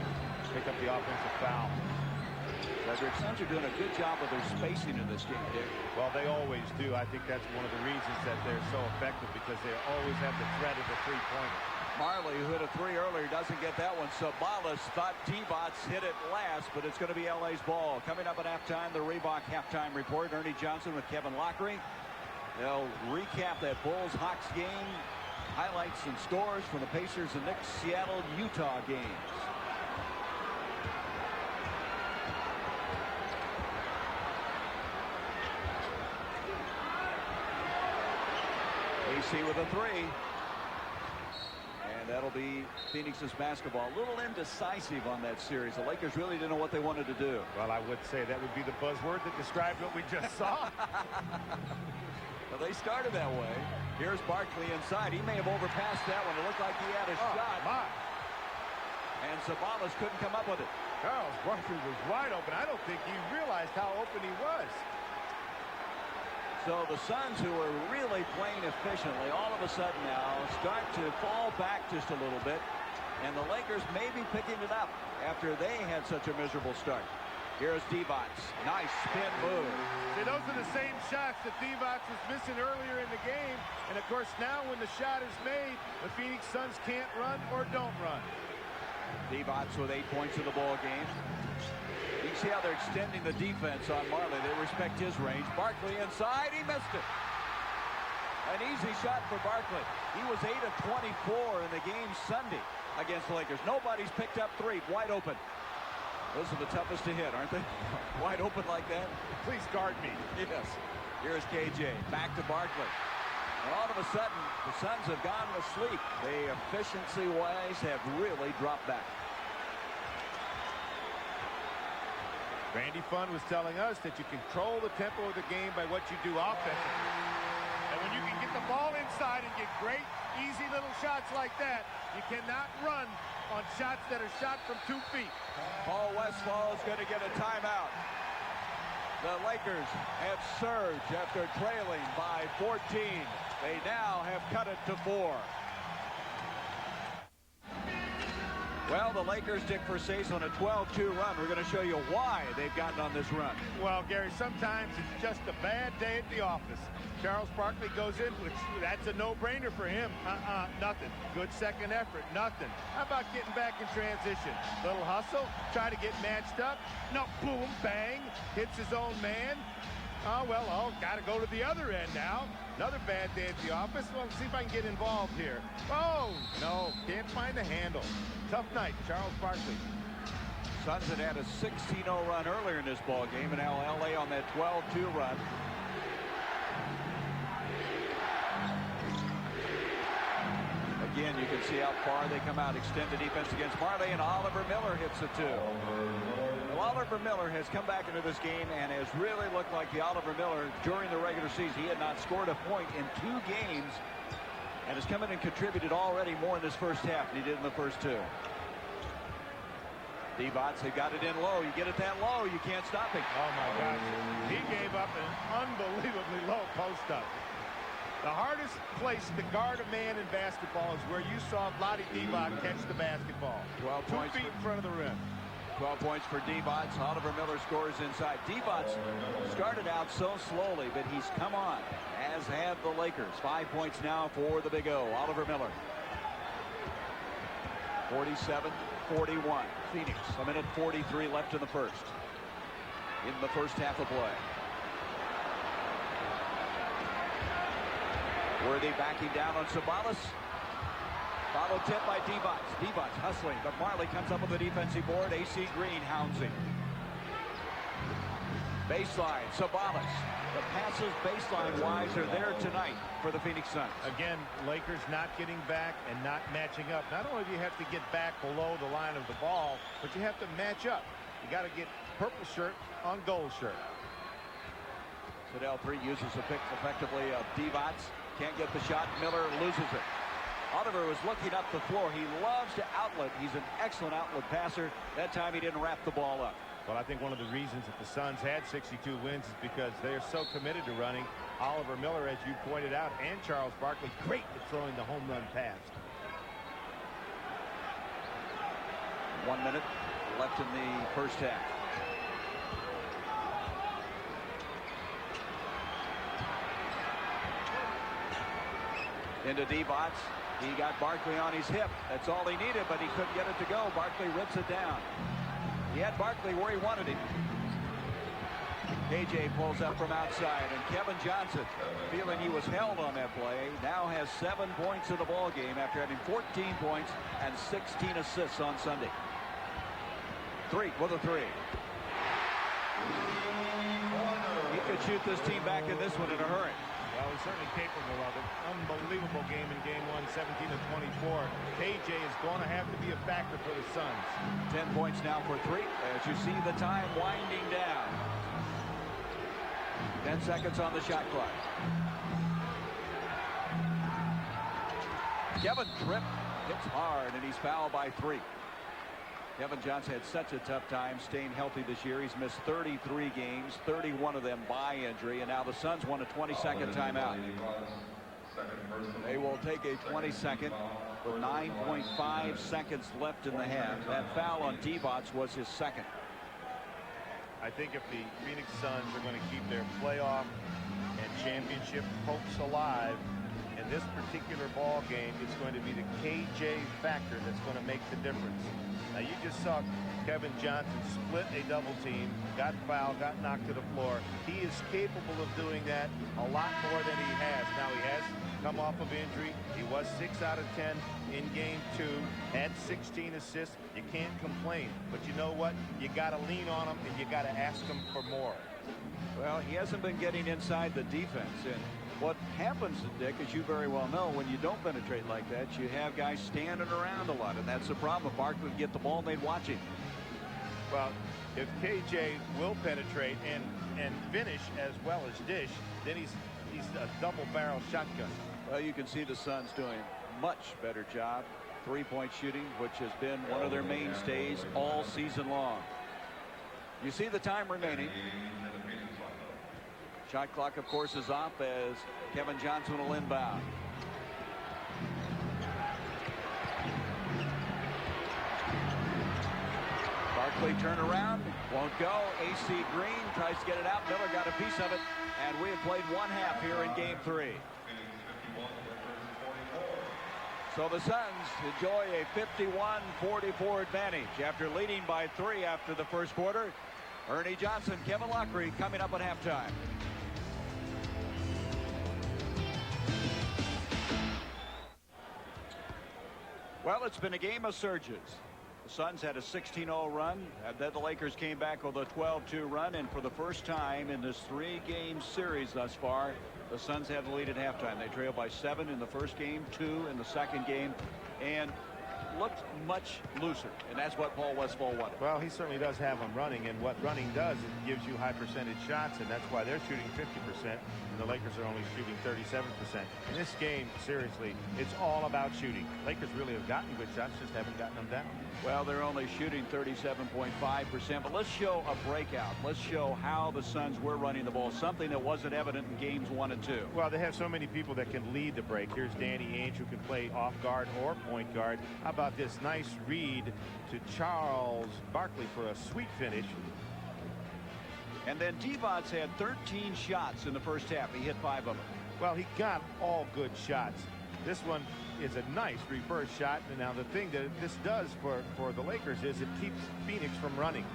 pick up the offensive foul. So Frederick, Suns are doing a good job with their spacing in this game, Dick. Well, they always do. I think that's one of the reasons that they're so effective, because they always have the threat of the three-pointer. Marley, who hit a three earlier, doesn't get that one. Sabalas thought Divac hit it last, but it's going to be LA's ball. Coming up at halftime, the Reebok halftime report. Ernie Johnson with Kevin Lockery. They'll recap that Bulls-Hawks game, highlights and scores from the Pacers and Knicks Seattle-Utah games. AC with a three. And that'll be Phoenix's basketball. A little indecisive on that series. The Lakers really didn't know what they wanted to do. Well, I would say that would be the buzzword that describes what we just saw. Well, they started that way. Here's Barkley inside. He may have overpassed that one. It looked like he had a shot. My. And Sabalas couldn't come up with it. Charles Barkley was wide open. I don't think he realized how open he was. So the Suns, who are really playing efficiently, all of a sudden now start to fall back just a little bit. And the Lakers may be picking it up after they had such a miserable start. Here's Divac. Nice spin move. See, those are the same shots that Divac was missing earlier in the game. And, of course, now when the shot is made, the Phoenix Suns can't run or don't run. Divac with 8 points in the ball game. You can see how they're extending the defense on Marley. They respect his range. Barkley inside. He missed it. An easy shot for Barkley. He was 8 of 24 in the game Sunday against the Lakers. Nobody's picked up three. Wide open. Those are the toughest to hit, aren't they? Wide open like that. Please guard me. Yes. Here's KJ. Back to Barkley. And all of a sudden, the Suns have gone to sleep. They, efficiency-wise, have really dropped back. Randy Funn was telling us that you control the tempo of the game by what you do offensively. And when you can get the ball inside and get great, easy little shots like that, you cannot run on shots that are shot from 2 feet. Paul Westphal is going to get a timeout. The Lakers have surged after trailing by 14. They now have cut it to 4. Well, the Lakers, Dick Versace, on a 12-2 run. We're going to show you why they've gotten on this run. Well, Gary, sometimes it's just a bad day at the office. Charles Barkley goes in, which that's a no-brainer for him. Nothing. Good second effort, nothing. How about getting back in transition? Little hustle, try to get matched up. No, boom, bang, hits his own man. Got to go to the other end now. Another bad day at the office. Well, let's see if I can get involved here. Oh, no, can't find the handle. Tough night, Charles Barkley. Suns had a 16-0 run earlier in this ball game, and now LA on that 12-2 run. Again, you can see how far they come out. Extended defense against Marley, and Oliver Miller hits a 2. Well, Oliver Miller has come back into this game and has really looked like the Oliver Miller during the regular season. He had not scored a point in 2 games and has come in and contributed already more in this first half than he did in the first 2. Divac, they got it in low. You get it that low, you can't stop him. Oh, my gosh. He gave up an unbelievably low post-up. The hardest place to guard a man in basketball is where you saw Vlade Divac catch the basketball. 12 2 points feet in front of the rim. 12 points for Divac. Oliver Miller scores inside. Divac started out so slowly, but he's come on, as have the Lakers. 5 points now for the Big O. Oliver Miller. 47-41. Phoenix. A minute 43 left in the first. In the first half of play. Worthy backing down on Sabalas. Follow tip by Divac. Divac hustling, but Marley comes up with the defensive board. AC Green hounds him. Baseline, Sabalas. The passes baseline-wise are there tonight for the Phoenix Suns. Again, Lakers not getting back and not matching up. Not only do you have to get back below the line of the ball, but you have to match up. You got to get purple shirt on gold shirt. Fidel 3 uses a pick effectively of Divac. Can't get the shot. Miller loses it. Oliver was looking up the floor. He loves to outlet. He's an excellent outlet passer. That time he didn't wrap the ball up. Well, I think one of the reasons that the Suns had 62 wins is because they are so committed to running. Oliver Miller, as you pointed out, and Charles Barkley, great at throwing the home run pass. 1 minute left in the first half. Into D-Bots. He got Barkley on his hip. That's all he needed, but he couldn't get it to go. Barkley rips it down. He had Barkley where he wanted him. KJ pulls up from outside, and Kevin Johnson, feeling he was held on that play, now has 7 points in the ball game after having 14 points and 16 assists on Sunday. 3 with a 3. He could shoot this team back in this one in a hurry. Well, he's certainly capable of it. Unbelievable game in game 1, 17-24. KJ is going to have to be a factor for the Suns. 10 points now for 3 as you see the time winding down. 10 seconds on the shot clock. Kevin tripped, hits hard, and he's fouled by 3. Kevin Johnson had such a tough time staying healthy this year. He's missed 33 games, 31 of them by injury, and now the Suns want a 20-second timeout. They will take a 20-second with 9.5 seconds left in the half. That foul on D-Bots was his second. I think if the Phoenix Suns are going to keep their playoff and championship hopes alive in this particular ball game, it's going to be the KJ factor that's going to make the difference. Now, you just saw Kevin Johnson split a double team, got fouled, got knocked to the floor. He is capable of doing that a lot more than he has. Now, he has come off of injury. He was 6 out of 10 in game 2, had 16 assists. You can't complain, but you know what? You got to lean on him, and you got to ask him for more. Well, he hasn't been getting inside the defense, and what happens, Dick, as you very well know, when you don't penetrate like that, you have guys standing around a lot, and that's the problem. If Barkley would get the ball, they'd watch him. Well, if KJ will penetrate and finish as well as dish, then he's a double-barrel shotgun. Well, you can see the Suns doing a much better job. 3-point shooting, which has been one of their mainstays all season long. You see the time remaining. Shot clock, of course, is off as Kevin Johnson will inbound. Barkley turn around, won't go. AC Green tries to get it out. Miller got a piece of it, and we have played 1 half here in game 3. So the Suns enjoy a 51-44 advantage after leading by 3 after the first quarter. Ernie Johnson, Kevin Lockery coming up at halftime. Well, it's been a game of surges. The Suns had a 16-0 run, and then the Lakers came back with a 12-2 run, and for the first time in this 3-game series thus far, the Suns had the lead at halftime. They trailed by 7 in the first game, 2 in the second game, and looked much looser, and that's what Paul Westphal wanted. Well, he certainly does have them running, and what running does, it gives you high percentage shots, and that's why they're shooting 50%, and the Lakers are only shooting 37%. In this game, seriously, it's all about shooting. Lakers really have gotten good shots, just haven't gotten them down. Well, they're only shooting 37.5%, but let's show a breakout. Let's show how the Suns were running the ball, something that wasn't evident in games 1 and 2. Well, they have so many people that can lead the break. Here's Danny Ainge, who can play off guard or point guard. How about this nice read to Charles Barkley for a sweet finish. And then D-Bots had 13 shots in the first half. He hit 5 of them. Well, he got all good shots. This one is a nice reverse shot. And now the thing that this does for the Lakers is it keeps Phoenix from running.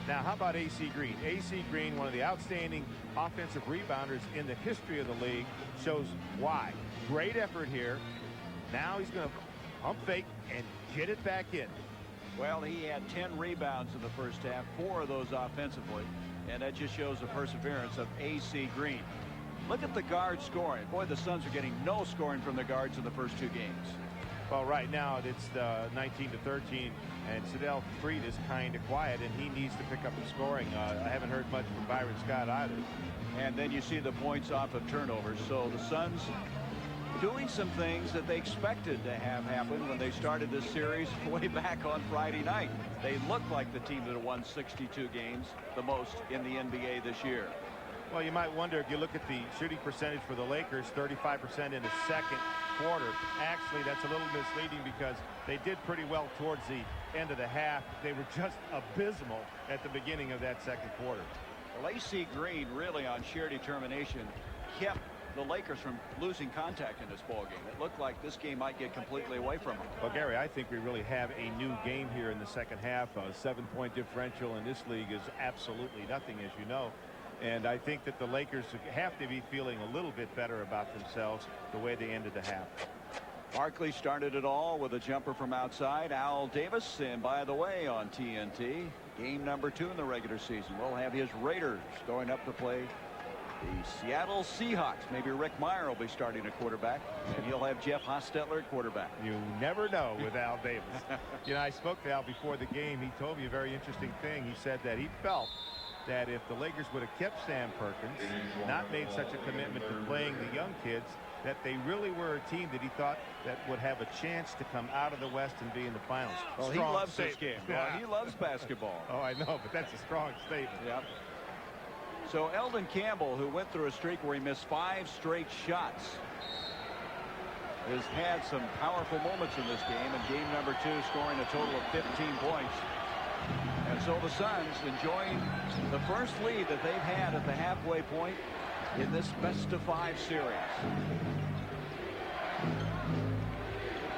Now, how about AC Green? AC Green, one of the outstanding offensive rebounders in the history of the league, shows why. Great effort here. Now he's going to pump fake and get it back in. Well, he had 10 rebounds in the first half, 4 of those offensively, and that just shows the perseverance of AC Green. Look at the guard scoring. Boy, the Suns are getting no scoring from the guards in the first 2 games. Well, right now it's 19-13, and Sedell Freed is kind of quiet, and he needs to pick up the scoring. I haven't heard much from Byron Scott either. And then you see the points off of turnovers. So the Suns doing some things that they expected to have happen when they started this series way back on Friday night. They looked like the team that had won 62 games, the most in the NBA this year. Well, you might wonder if you look at the shooting percentage for the Lakers, 35% in the second quarter. Actually, that's a little misleading because they did pretty well towards the end of the half. They were just abysmal at the beginning of that second quarter. Well, AC Green really on sheer determination kept the Lakers from losing contact in this ball game. It looked like this game might get completely away from them. Well, Gary, I think we really have a new game here in the second half. A 7-point differential in this league is absolutely nothing, as you know. And I think that the Lakers have to be feeling a little bit better about themselves the way they ended the half. Barkley started it all with a jumper from outside. Al Davis, and by the way, on TNT, game number 2 in the regular season, we'll have his Raiders going up to play the Seattle Seahawks. Maybe Rick Meyer will be starting a quarterback, and he'll have Jeff Hostetler at quarterback. You never know with Al Davis. You know, I spoke to Al before the game. He told me a very interesting thing. He said that he felt that if the Lakers would have kept Sam Perkins, not made such a commitment to playing the young kids, that they really were a team that he thought that would have a chance to come out of the West and be in the finals. Well, he loves this game. Yeah. He loves basketball. Oh, I know, but that's a strong statement. Yep. So Eldon Campbell, who went through a streak where he missed 5 straight shots, has had some powerful moments in this game. In game number 2, scoring a total of 15 points. And so the Suns enjoying the first lead that they've had at the halfway point in this best-of-5 series.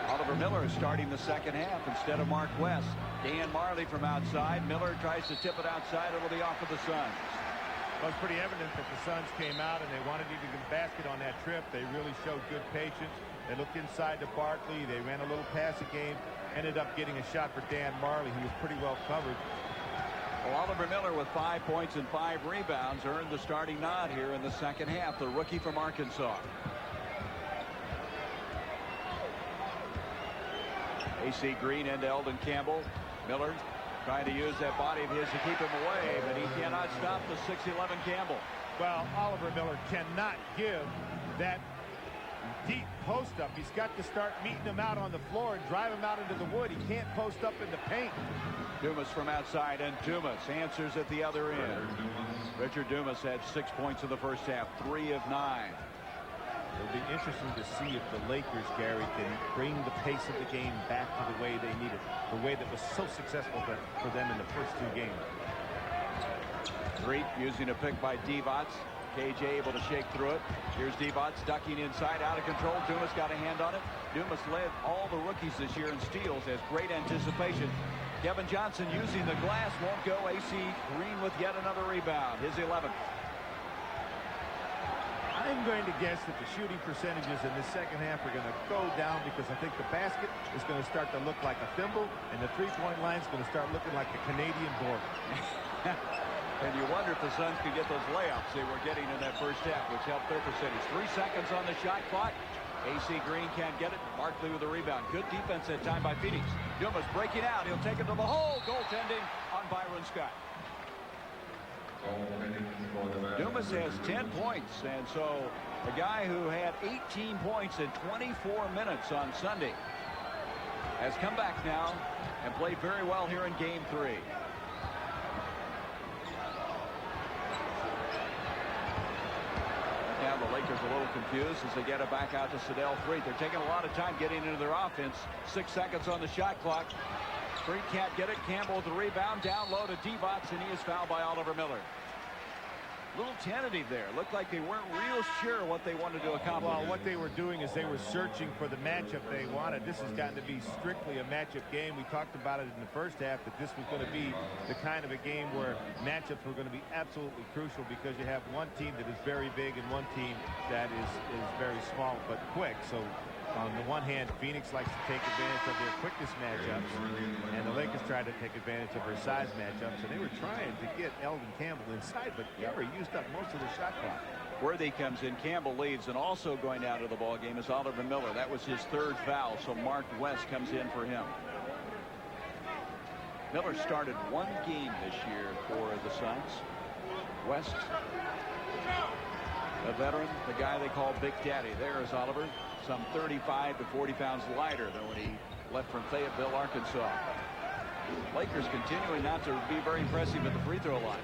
Oliver Miller is starting the second half instead of Mark West. Dan Marley from outside. Miller tries to tip it outside. It'll be off of the Suns. Well, it's pretty evident that the Suns came out and they wanted to get the basket on that trip. They really showed good patience. They looked inside to Barkley. They ran a little passing game. Ended up getting a shot for Dan Marley. He was pretty well covered. Well, Oliver Miller with 5 points and 5 rebounds earned the starting nod here in the second half. The rookie from Arkansas. AC Green into Eldon Campbell. Miller trying to use that body of his to keep him away, but he cannot stop the 6'11 Campbell. Well, Oliver Miller cannot give that deep post up. He's got to start meeting him out on the floor and drive him out into the wood. He can't post up in the paint. Dumas from outside, and Dumas answers at the other end. Richard Dumas had 6 points in the first half, 3 of 9. It'll be interesting to see if the Lakers, Gary, can bring the pace of the game back to the way they need it, the way that was so successful for them in the first 2 games. Greet using a pick by Divac. KJ able to shake through it. Here's Divac ducking inside, out of control. Dumas got a hand on it. Dumas led all the rookies this year in steals, has great anticipation. Kevin Johnson using the glass, won't go. AC Green with yet another rebound, his 11th. I'm going to guess that the shooting percentages in the second half are going to go down because I think the basket is going to start to look like a thimble and the three-point line is going to start looking like a Canadian border. And you wonder if the Suns could get those layups they were getting in that first half, which helped their percentage. 3 seconds on the shot clock. AC Green can't get it. Barkley with a rebound. Good defense that time by Phoenix. Dumas breaking out. He'll take it to the hole. Goaltending on Byron Scott. Dumas has 10 points, and so a guy who had 18 points in 24 minutes on Sunday has come back now and played very well here in game 3. Now the Lakers a little confused as they get it back out to Sedell Freet. They're taking a lot of time getting into their offense. 6 seconds on the shot clock. Freet can't get it. Campbell with the rebound. Down low to Divac, and he is fouled by Oliver Miller. A little tentative there. Looked like they weren't real sure what they wanted to accomplish. Well, what they were doing is they were searching for the matchup they wanted. This has gotten to be strictly a matchup game. We talked about it in the first half that this was going to be the kind of a game where matchups were going to be absolutely crucial because you have one team that is very big and one team that is very small but quick. So on the one hand, Phoenix likes to take advantage of their quickness matchups, and the Lakers try to take advantage of their size matchups, and they were trying to get Eldon Campbell inside, but Gary used up most of the shot clock. Worthy comes in, Campbell leads, and also going down to the ball game is Oliver Miller. That was his 3rd foul, so Mark West comes in for him. Miller started 1 game this year for the Suns. West, the veteran, the guy they call Big Daddy. There is Oliver, some 35 to 40 pounds lighter than when he left from Fayetteville, Arkansas. Lakers continuing not to be very impressive at the free throw line.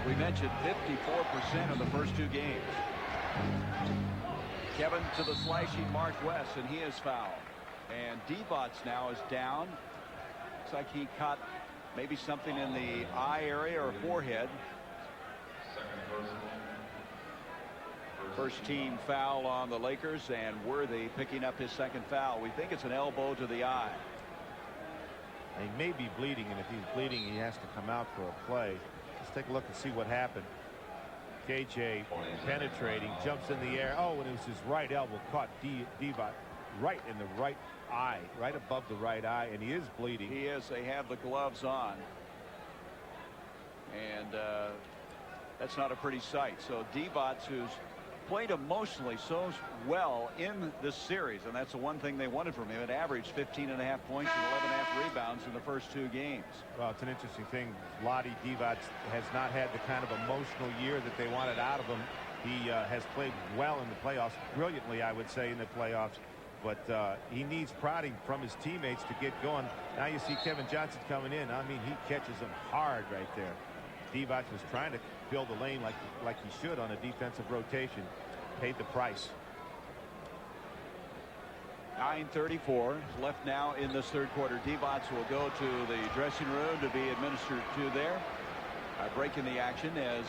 We mentioned 54% in the first 2 games. Kevin to the slashing Mark West, and he is fouled. And Divac now is down. Looks like he caught maybe something in the eye area or forehead. First team foul on the Lakers, and Worthy picking up his second foul. We think it's an elbow to the eye. He may be bleeding, and if he's bleeding, he has to come out for a play. Let's take a look and see what happened. KJ penetrating, jumps in the air. Oh, and it was his right elbow caught Divac right in the right eye, right above the right eye, and he is bleeding. He is. They have the gloves on, and that's not a pretty sight. So Divac, who's played emotionally so well in this series, and that's the one thing they wanted from him. It averaged 15.5 points and 11.5 rebounds in the first 2 games. Well, it's an interesting thing. Lottie Divac has not had the kind of emotional year that they wanted out of him. He has played well in the playoffs, brilliantly, I would say, in the playoffs. But he needs prodding from his teammates to get going. Now you see Kevin Johnson coming in. I mean, he catches him hard right there. Divac was trying to build a lane like he should on a defensive rotation. Paid the price. 9:34 left now in this third quarter. Divac will go to the dressing room to be administered to there. Breaking the action as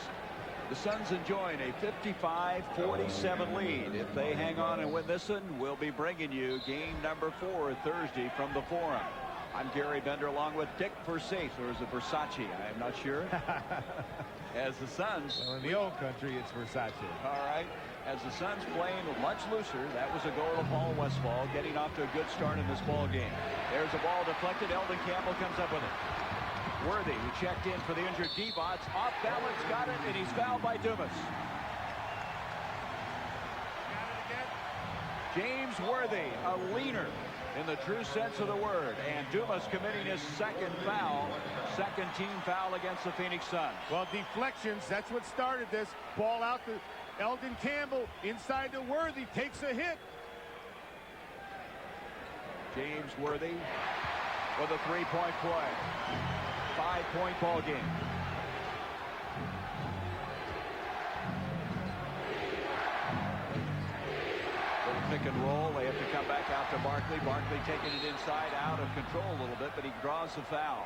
the Suns enjoying a 55-47 lead. If they hang on and win this one, we'll be bringing you game number 4 Thursday from the Forum. I'm Gary Bender along with Dick Versace, or is it Versace? I am not sure. As the Suns. Well, in the old country, it's Versace. All right. As the Suns playing much looser. That was a goal of Paul Westphal, getting off to a good start in this ball game. There's a ball deflected. Eldon Campbell comes up with it. Worthy, who checked in for the injured Divac, off balance, got it, and he's fouled by Dumas. James Worthy, a leaner in the true sense of the word, and Dumas committing his second foul, second team foul against the Phoenix Suns. Well, deflections, that's what started this. Ball out to Eldon Campbell, inside to Worthy, takes a hit. James Worthy with a 3-point play. 5-point ball game. Pick and roll. They have to come back out to Barkley. Barkley taking it inside, out of control a little bit, but he draws the foul.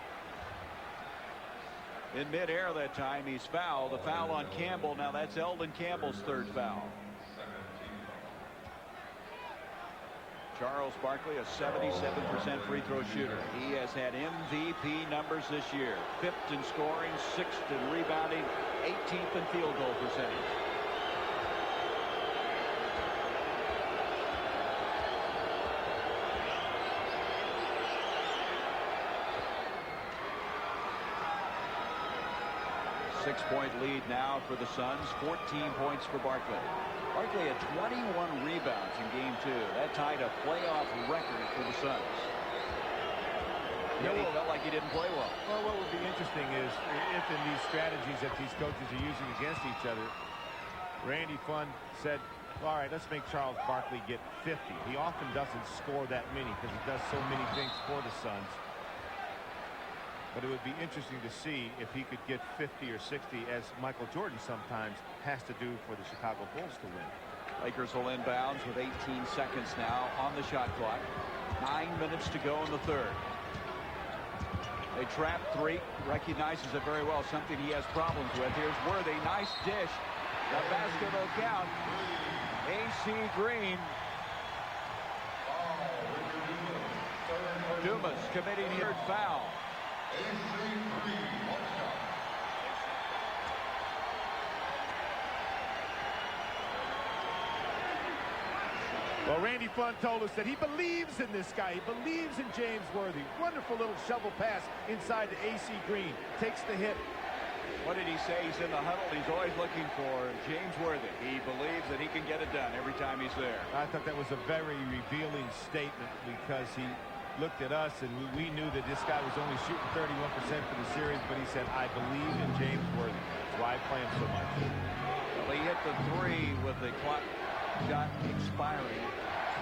In midair that time, he's fouled. A foul on Campbell. Now that's Eldon Campbell's third foul. Charles Barkley, a 77% free throw shooter. He has had MVP numbers this year. 5th in scoring, 6th in rebounding, 18th in field goal percentage. Six-point lead now for the Suns. 14 points for Barkley. Barkley had 21 rebounds in game 2. That tied a playoff record for the Suns. Yet he felt like he didn't play well. Well, what would be interesting is if in these strategies that these coaches are using against each other, Randy Funn said, all right, let's make Charles Barkley get 50. He often doesn't score that many because he does so many things for the Suns. But it would be interesting to see if he could get 50 or 60, as Michael Jordan sometimes has to do for the Chicago Bulls to win. Lakers will inbounds with 18 seconds now on the shot clock. 9 minutes to go in the third. They trap 3. Recognizes it very well. Something he has problems with. Here's Worthy. Nice dish. The basket will count. AC Green. Dumas committing his third foul. Well, Randy Funn told us that he believes in this guy. He believes in James Worthy. Wonderful little shovel pass inside to AC Green. Takes the hit. What did he say? He's in the huddle. He's always looking for James Worthy. He believes that he can get it done every time he's there. I thought that was a very revealing statement because he looked at us and we knew that this guy was only shooting 31% for the series, but he said, I believe in James Worthy. That's why I play him so much. Well, he hit the 3 with the clock shot expiring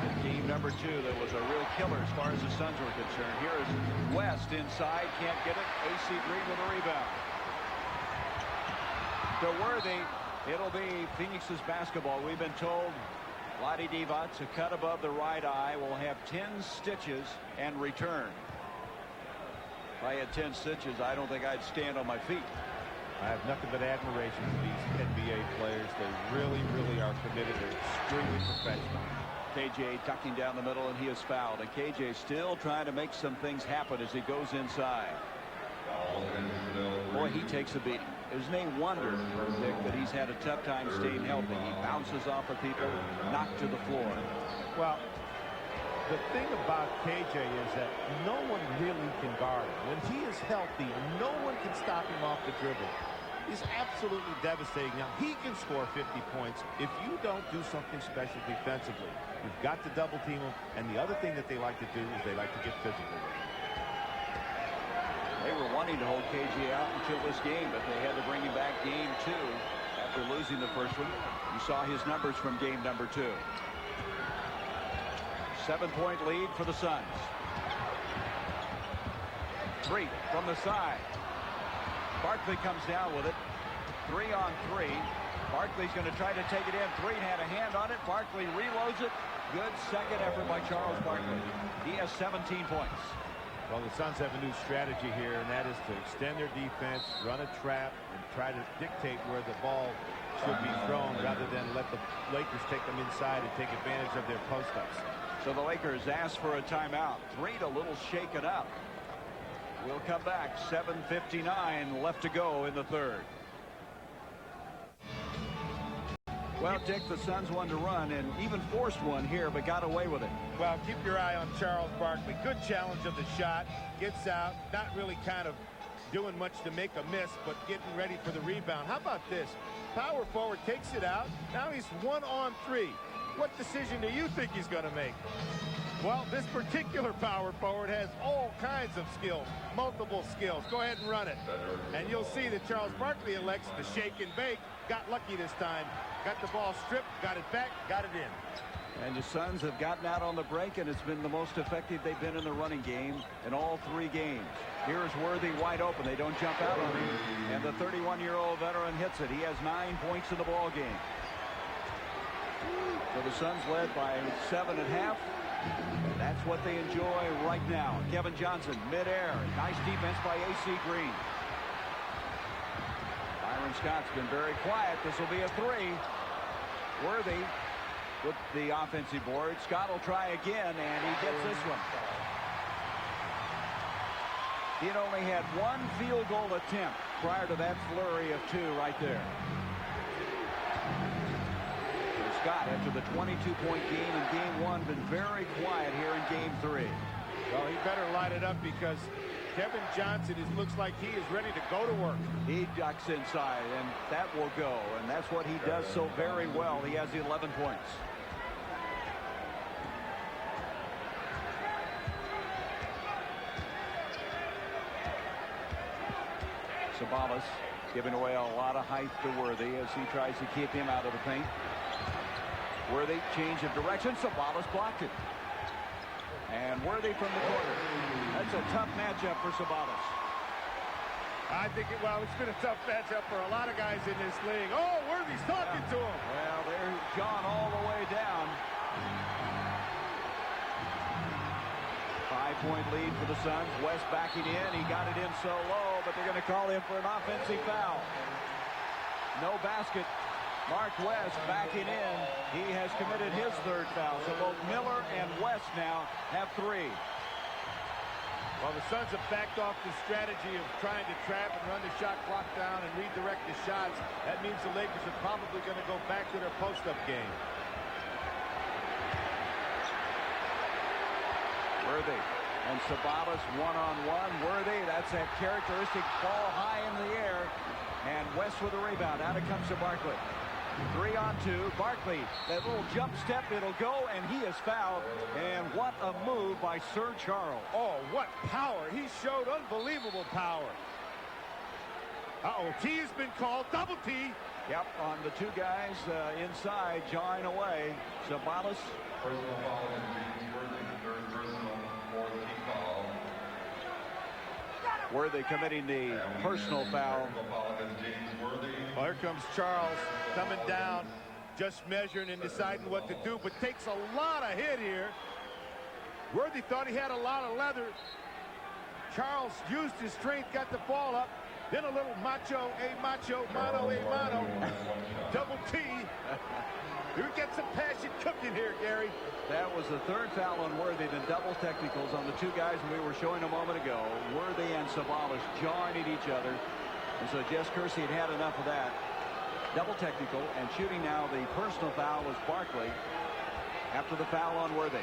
in game number 2. That was a real killer as far as the Suns were concerned. Here is West inside, can't get it. AC Green with a rebound. To Worthy, it'll be Phoenix's basketball. We've been told Lottie Divac, a cut above the right eye, will have 10 stitches and return. If I had 10 stitches, I don't think I'd stand on my feet. I have nothing but admiration for these NBA players. players. They really, really are committed. They're extremely professional. KJ ducking down the middle, and he is fouled. And KJ still trying to make some things happen as he goes inside. Boy, he takes a beating. Isn't any wonder, Dick, that he's had a tough time staying healthy. He bounces off of people, knocked to the floor. Well, the thing about KJ is that no one really can guard him. When he is healthy, no one can stop him off the dribble. He's absolutely devastating. Now, he can score 50 points if you don't do something special defensively. You've got to double team him, and the other thing that they like to do is they like to get physical with him. They were wanting to hold KJ out until this game, but they had to bring him back game 2 after losing the first one. You saw his numbers from game number 2. 7-point lead for the Suns. 3 from the side. Barkley comes down with it. 3-on-3. Barkley's going to try to take it in. Green had a hand on it. Barkley reloads it. Good second effort by Charles Barkley. He has 17 points. Well, the Suns have a new strategy here, and that is to extend their defense, run a trap, and try to dictate where the ball should be thrown rather than let the Lakers take them inside and take advantage of their post-ups. So the Lakers ask for a timeout. Green a little shaken up. We'll come back. 7:59 left to go in the third. Well, Dick, the Suns wanted to run and even forced one here, but got away with it. Well, keep your eye on Charles Barkley. Good challenge of the shot. Gets out. Not really kind of doing much to make a miss, but getting ready for the rebound. How about this? Power forward takes it out. Now he's 1-on-3. What decision do you think he's going to make? Well, this particular power forward has all kinds of skills, multiple skills. Go ahead and run it. And you'll see that Charles Barkley elects to shake and bake. Got lucky this time. Got the ball stripped, got it back, got it in. And the Suns have gotten out on the break, and it's been the most effective they've been in the running game in all 3 games. Here is Worthy wide open. They don't jump out on him. And the 31-year-old veteran hits it. He has 9 points in the ball game. So the Suns led by 7 at half. And that's what they enjoy right now. Kevin Johnson, midair. Nice defense by A.C. Green. Byron Scott's been very quiet. This will be a 3. Worthy with the offensive board. Scott will try again, and he gets this one. He had only had 1 field goal attempt prior to that flurry of 2 right there. Scott, after the 22-point game in game 1, been very quiet here in game 3. Well, he better light it up because Kevin Johnson looks like he is ready to go to work. He ducks inside, and that will go, and that's what he does so very well. He has 11 points. Sabonis giving away a lot of height to Worthy as he tries to keep him out of the paint. Worthy, change of direction. Sabonis blocked it. And Worthy from the corner. That's a tough matchup for Sabonis. I think, it's been a tough matchup for a lot of guys in this league. Oh, Worthy's talking to him. Well, there's John all the way down. 5-point lead for the Suns. West backing in. He got it in so low, but they're going to call him for an offensive foul. No basket. Mark West backing in. He has committed his 3rd foul. So both Miller and West now have 3. Well, the Suns have backed off the strategy of trying to trap and run the shot clock down and redirect the shots. That means the Lakers are probably going to go back to their post-up game. Worthy and Sabonis one-on-one. Worthy, that's that characteristic ball high in the air. And West with a rebound. Out it comes to Barkley. 3-on-2. Barkley, that little jump step, it'll go, and he is fouled. And what a move by Sir Charles. Oh, what power. He showed unbelievable power. Uh-oh, T has been called. Double T. Yep, on the 2 guys inside, jawing away. Sabonis. Personal foul on James Worthy, the 3rd personal, 4th team foul. Worthy committing the personal foul. Well, here comes Charles coming down, just measuring and deciding what to do, but takes a lot of hit here. Worthy thought he had a lot of leather. Charles used his strength, got the ball up. Then a little macho, mano, Double get some passion cooking here, Gary. That was the third foul on Worthy, then double technicals on the two guys we were showing a moment ago. Worthy and Savalas jarring at each other. And so Jess Kersey had enough of that. Double technical, and shooting now the personal foul was Barkley after the foul on Worthy.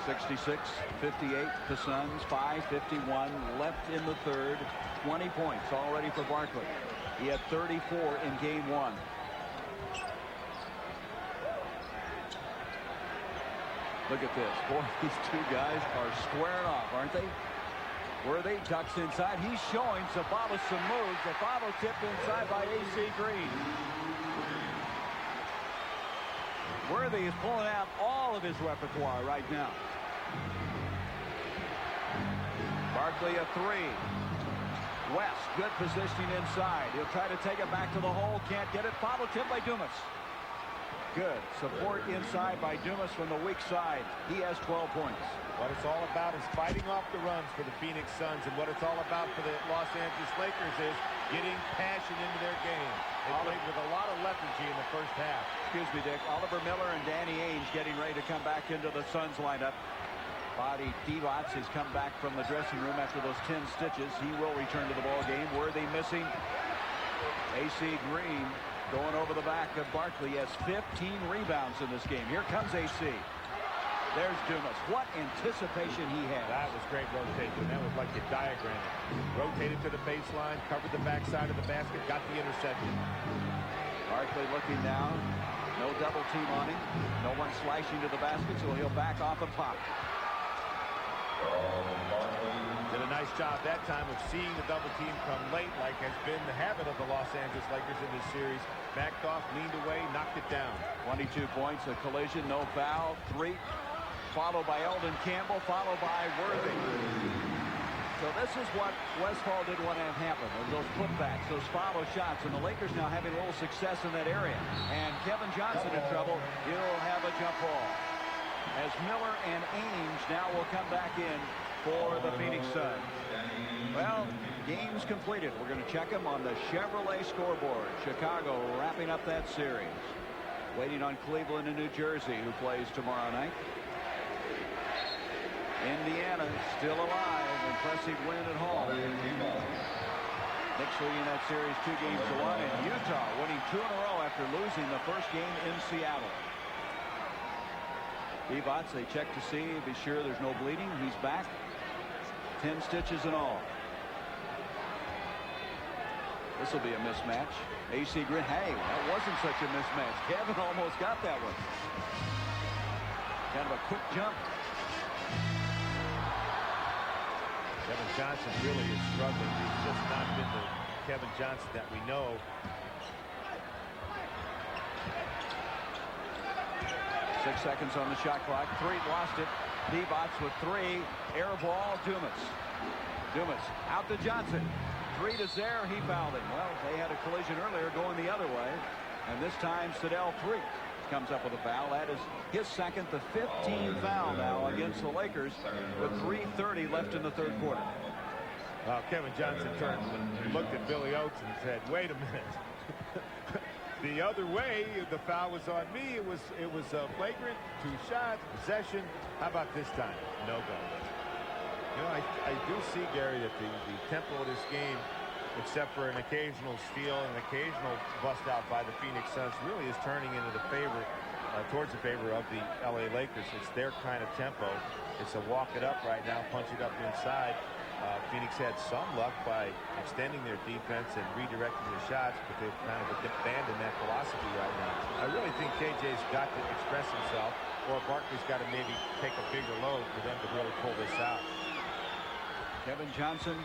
66-58 the Suns, 5:51 left in the third. 20 points already for Barkley. He had 34 in game one. Look at this. Boy, these two guys are squaring off, aren't they? Worthy ducks inside. He's showing Savalas some moves. Savalas tipped inside by A.C. Green. Worthy is pulling out all of his repertoire right now. Barkley a three. West, good positioning inside. He'll try to take it back to the hole. Can't get it. Foul tip by Dumas. Good support inside by Dumas from the weak side. He has 12 points. What it's all about is fighting off the runs for the Phoenix Suns, and what it's all about for the Los Angeles Lakers is getting passion into their game. They played with a lot of lethargy in the first half. Excuse me, Dick. Oliver Miller and Danny Ainge getting ready to come back into the Suns lineup. Body Divac has come back from the dressing room after those 10 stitches. He will return to the ball game. Worthy missing. A.C. Green going over the back of Barkley. Has 15 rebounds in this game. Here comes A.C. There's Dumas. What anticipation he had. That was great rotation. That was like a diagram. Rotated to the baseline, covered the backside of the basket, got the interception. Barkley looking down. No double team on him. No one slashing to the basket, so he'll back off and pop. Did a nice job that time of seeing the double team come late, like has been the habit of the Los Angeles Lakers in this series. Backed off, leaned away, knocked it down. 22 points, a collision, no foul. 3, followed by Eldon Campbell, followed by Worthy. So this is what Westphal didn't want to have happen. Those putbacks, those follow shots, and the Lakers now having a little success in that area. And Kevin Johnson in trouble. He'll have a jump ball. As Miller and Ainge now will come back in for the Phoenix Suns. Well, games completed. We're going to check them on the Chevrolet scoreboard. Chicago wrapping up that series. Waiting on Cleveland and New Jersey, who plays tomorrow night. Indiana still alive. Impressive win at home. Knicks leading that series 2-1, and Utah winning 2 in a row after losing the first game in Seattle. Divac, they check to see, be sure there's no bleeding. He's back. 10 stitches in all. This will be a mismatch. A.C. Green, hey, that wasn't such a mismatch. Kevin almost got that one. Kind of a quick jump. Kevin Johnson really is struggling. He's just not been the Kevin Johnson that we know. Six seconds on the shot clock. 3, lost it. Divac with 3. Air ball, Dumas. Dumas out to Johnson. 3 to Zaire. He fouled him. Well, they had a collision earlier going the other way. And this time, Sedell 3 comes up with a foul. That is his second, the 15th foul now against the Lakers with 3:30 left in the third quarter. Kevin Johnson turned and looked at Billy Oates and said, wait a minute. The other way, the foul was on me. It was flagrant, 2 shots, possession. How about this time? No go. You know, I do see, Gary, that the tempo of this game, except for an occasional steal and an occasional bust out by the Phoenix Suns, really is turning into the favor, towards the favor of the LA Lakers. It's their kind of tempo. It's a walk it up right now, punch it up inside. Phoenix had some luck by extending their defense and redirecting their shots, but they've kind of abandoned that philosophy right now. I really think KJ's got to express himself, or Barkley's got to maybe take a bigger load for them to really pull this out. Kevin Johnson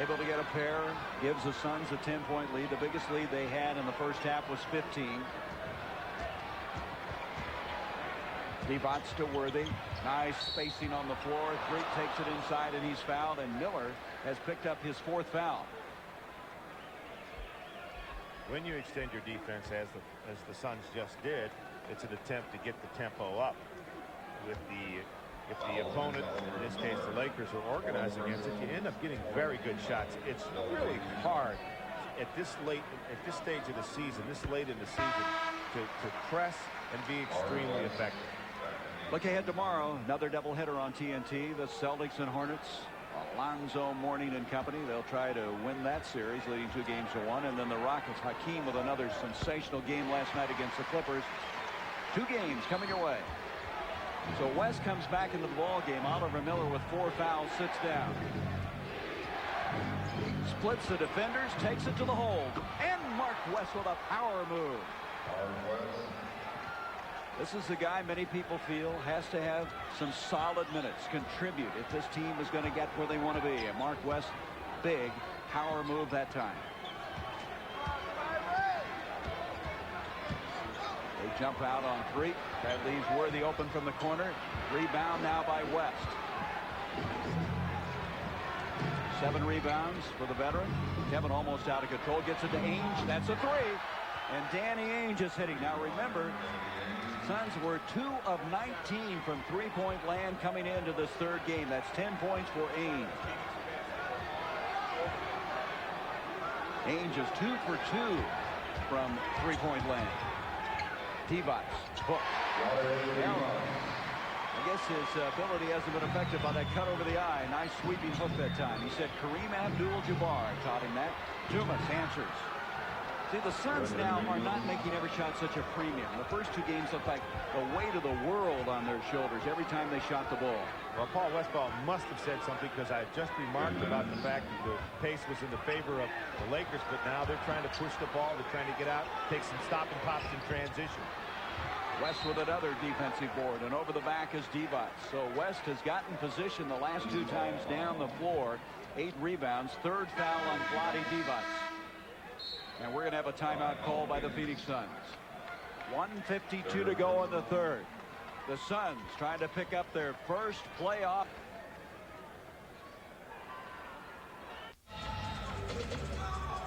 able to get a pair, gives the Suns a 10-point lead. The biggest lead they had in the first half was 15. Divac to Worthy. Nice spacing on the floor. 3 takes it inside, and he's fouled, and Miller has picked up his 4th foul. When you extend your defense as the Suns just did, it's an attempt to get the tempo up. If the opponent, in this case the Lakers, are organized against it, you end up getting very good shots. It's really hard at this stage of the season, this late in the season, to press and be extremely effective. Look ahead tomorrow, another doubleheader on TNT. The Celtics and Hornets. Alonzo Mourning and company. They'll try to win that series, leading 2-1. And then the Rockets, Hakeem with another sensational game last night against the Clippers. 2 games coming your way. So West comes back into the ball game. Oliver Miller with 4 fouls sits down. Splits the defenders, takes it to the hold, and Mark West with a power move. This is the guy many people feel has to have some solid minutes, contribute if this team is going to get where they want to be. And Mark West, big power move that time. They jump out on 3. That leaves Worthy open from the corner. Rebound now by West. 7 rebounds for the veteran. Kevin almost out of control. Gets it to Ainge. That's a 3. And Danny Ainge is hitting. Now remember, Suns were 2 of 19 from three-point land coming into this 3rd game. That's 10 points for Ainge. Ainge is 2 for 2 from three-point land. Divac, hook. Now, I guess his ability hasn't been affected by that cut over the eye. Nice sweeping hook that time. He said Kareem Abdul-Jabbar taught him that. Dumas answers. See, the Suns now are not making every shot such a premium. The first 2 games looked like the weight of the world on their shoulders every time they shot the ball. Well, Paul Westphal must have said something, because I just remarked about the fact that the pace was in the favor of the Lakers, but now they're trying to push the ball. They're trying to get out, take some stop and pops in transition. West with another defensive board, and over the back is Divac. So West has gotten position the last 2 times down the floor. 8 rebounds, 3rd foul on Vlade Divac. And we're going to have a timeout call by the Phoenix Suns. 1:52 to go in the 3rd. The Suns trying to pick up their first playoff.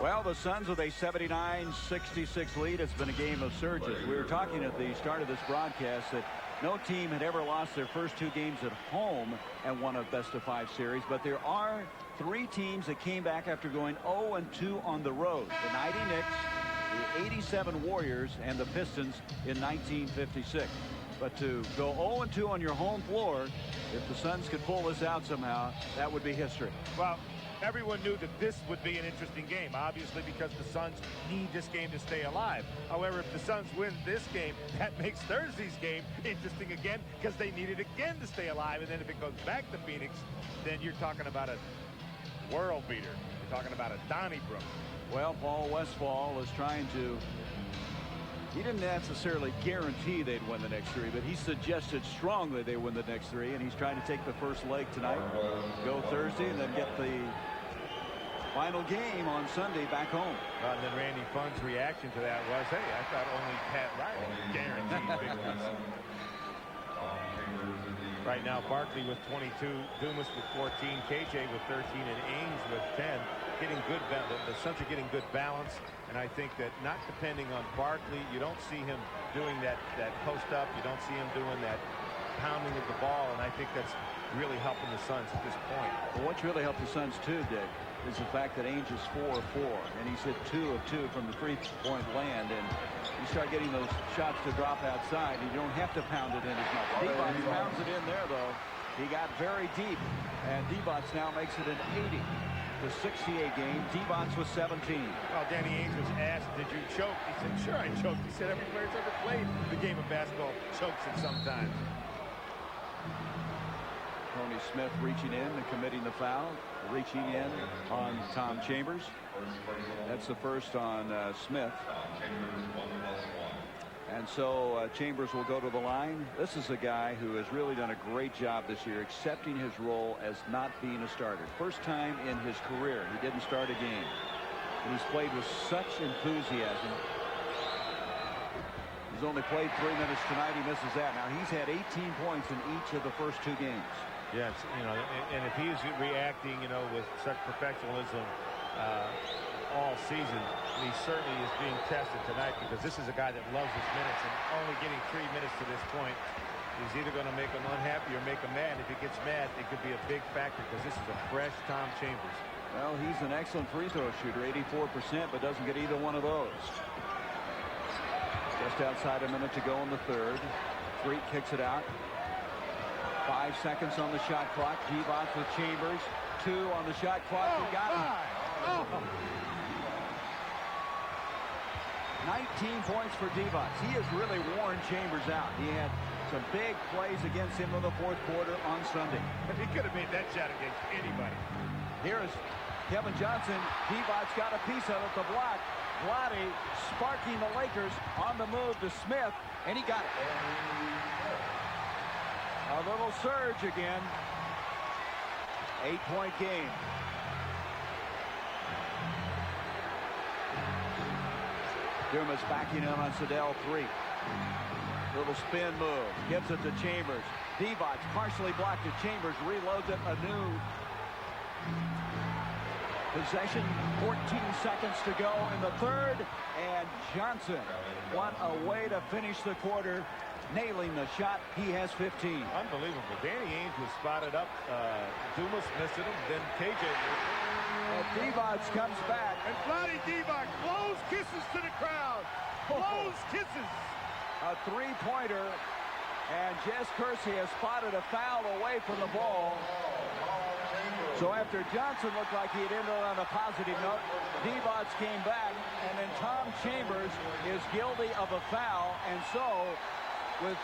Well, the Suns with a 79-66 lead. It's been a game of surges. We were talking at the start of this broadcast that no team had ever lost their first 2 games at home and won a best-of-5 series, but there are 3 teams that came back after going 0-2 on the road. The 90 Knicks, the 87 Warriors, and the Pistons in 1956. But to go 0-2 on your home floor, if the Suns could pull this out somehow, that would be history. Well, everyone knew that this would be an interesting game, obviously, because the Suns need this game to stay alive. However, if the Suns win this game, that makes Thursday's game interesting again, because they need it again to stay alive. And then if it goes back to Phoenix, then you're talking about a world beater. You're talking about a Donnybrook. Well, Paul Westphal is trying to. He didn't necessarily guarantee they'd win the next 3, but he suggested strongly they win the next 3, and he's trying to take the first leg tonight, go Thursday, and then get the final game on Sunday back home. And then Randy Fund's reaction to that was, hey, I thought only Pat Riley guaranteed victories. Right now, Barkley with 22, Dumas with 14, KJ with 13, and Ainge with 10. Getting good balance. The Suns are getting good balance, and I think that not depending on Barkley, you don't see him doing that post up. You don't see him doing that pounding of the ball, and I think that's really helping the Suns at this point. Well, what's really helped the Suns too, Dick, is the fact that Ainge is 4 of 4, and he's hit 2 of 2 from the three-point land, and you start getting those shots to drop outside, and you don't have to pound it in as much. Divac pounds it in there, though. He got very deep, and Divac now makes it an 80. The 68 game. Divac was 17. Well, Danny Ainge was asked, did you choke? He said, sure, I choked. He said, every player's ever played the game of basketball chokes it sometimes. Tony Smith reaching in and committing the foul. Reaching in on Tom Chambers. That's the first on Smith. And so Chambers will go to the line. This is a guy who has really done a great job this year, accepting his role as not being a starter. First time in his career he didn't start a game. And he's played with such enthusiasm. He's only played 3 minutes tonight. He misses that. Now he's had 18 points in each of the first 2 games. Yes, and if he's reacting, with such professionalism all season, he certainly is being tested tonight, because this is a guy that loves his minutes, and only getting 3 minutes to this point is either going to make him unhappy or make him mad. If he gets mad, it could be a big factor, because this is a fresh Tom Chambers. Well, he's an excellent free throw shooter, 84%, but doesn't get either one of those. Just outside a minute to go in the third. Freak kicks it out. 5 seconds on the shot clock. Divac with Chambers. 2 on the shot clock. He got him. 19 points for Divac. He has really worn Chambers out. He had some big plays against him in the fourth quarter on Sunday. He could have made that shot against anybody. Here is Kevin Johnson. Divac's got a piece of it. The block. Vlade sparking the Lakers on the move to Smith, and he got it. A little surge again. 8-point game. Dumas backing in on Sedell 3. Little spin move. Gives it to Chambers. Divac partially blocked to Chambers. Reloads it anew. Possession, 14 seconds to go in the third. And Johnson, what a way to finish the quarter. Nailing the shot. He has 15. Unbelievable. Danny Ainge was spotted up. Dumas missed him. Then KJ. And Divac comes back. And Vlade Divac blows kisses to the crowd. Blows kisses. A three-pointer. And Jess Kersey has spotted a foul away from the ball. So after Johnson looked like he had ended on a positive note, Divac came back, and then Tom Chambers is guilty of a foul, and so with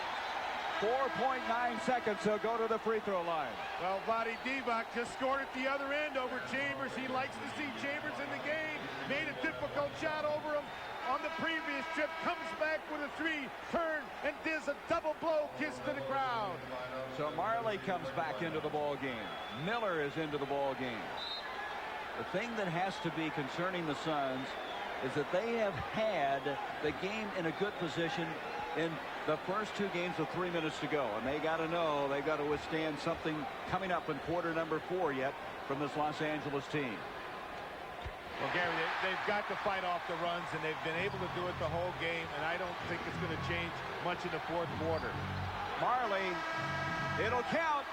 4.9 seconds, he'll go to the free throw line. Well, Vlade Divac just scored at the other end over Chambers. He likes to see Chambers in the game. Made a difficult shot over him on the previous trip. Comes back with a 3, turn, and does a double blow kiss to the crowd. So Marley comes back into the ball game. Miller is into the ball game. The thing that has to be concerning the Suns is that they have had the game in a good position in the first 2 games with 3 minutes to go, and they got to know they've got to withstand something coming up in quarter number 4 yet from this Los Angeles team. Well, Gary, they've got to fight off the runs, and they've been able to do it the whole game, and I don't think it's going to change much in the fourth quarter. Marley, it'll count.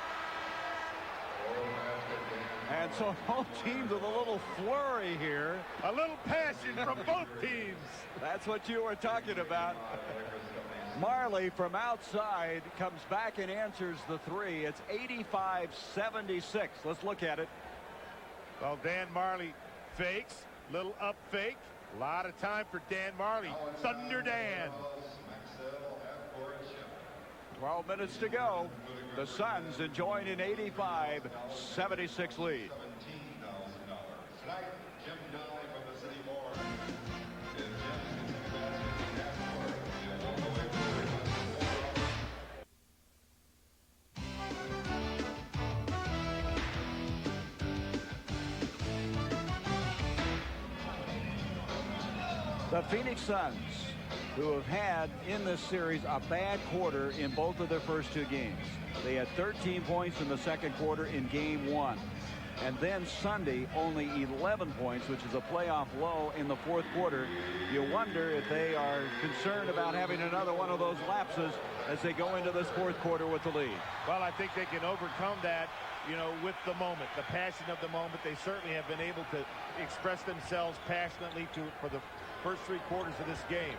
And so both teams with a little flurry here. A little passion from both teams. That's what you were talking about. Marley from outside comes back and answers the 3. It's 85-76. Let's look at it. Well, Dan Marley fakes, little up fake. A lot of time for Dan Marley. Thunder Dan. 12 minutes to go. The Suns enjoying an 85-76 lead. The Phoenix Suns, who have had in this series a bad quarter in both of their first 2 games. They had 13 points in the second quarter in game 1. And then Sunday, only 11 points, which is a playoff low in the fourth quarter. You wonder if they are concerned about having another one of those lapses as they go into this fourth quarter with the lead. Well, I think they can overcome that, you know, with the moment, the passion of the moment. They certainly have been able to express themselves passionately for the first 3 quarters of this game.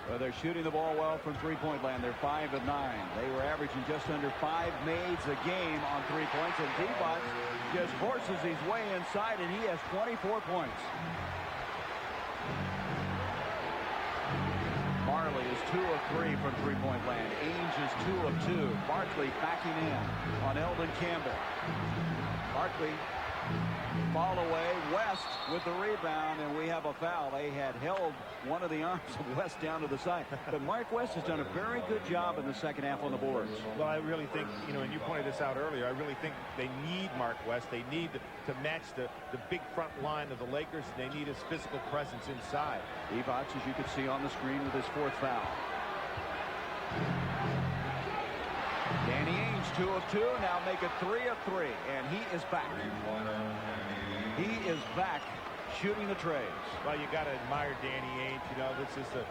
Well, they're shooting the ball well from three-point land. They're 5 of 9. They were averaging just under 5 mades a game on 3 points. And Divac just forces his way inside, and he has 24 points. Marley is 2 of 3 from three-point land. Ainge is 2 of 2. Barkley backing in on Eldon Campbell. Barkley fall away. West with the rebound, and we have a foul. They had held one of the arms of West down to the side. But Mark West has done a very good job in the second half on the boards. Well, I really think, you know, and you pointed this out earlier, I really think they need Mark West. They need to match the big front line of the Lakers. They need his physical presence inside. Divac, as you can see on the screen, with his 4th foul. Danny Ainge, 2 of 2, now make it 3 of 3, and he is back. He is back shooting the trays. Well, you got to admire Danny Ainge. You know, this is the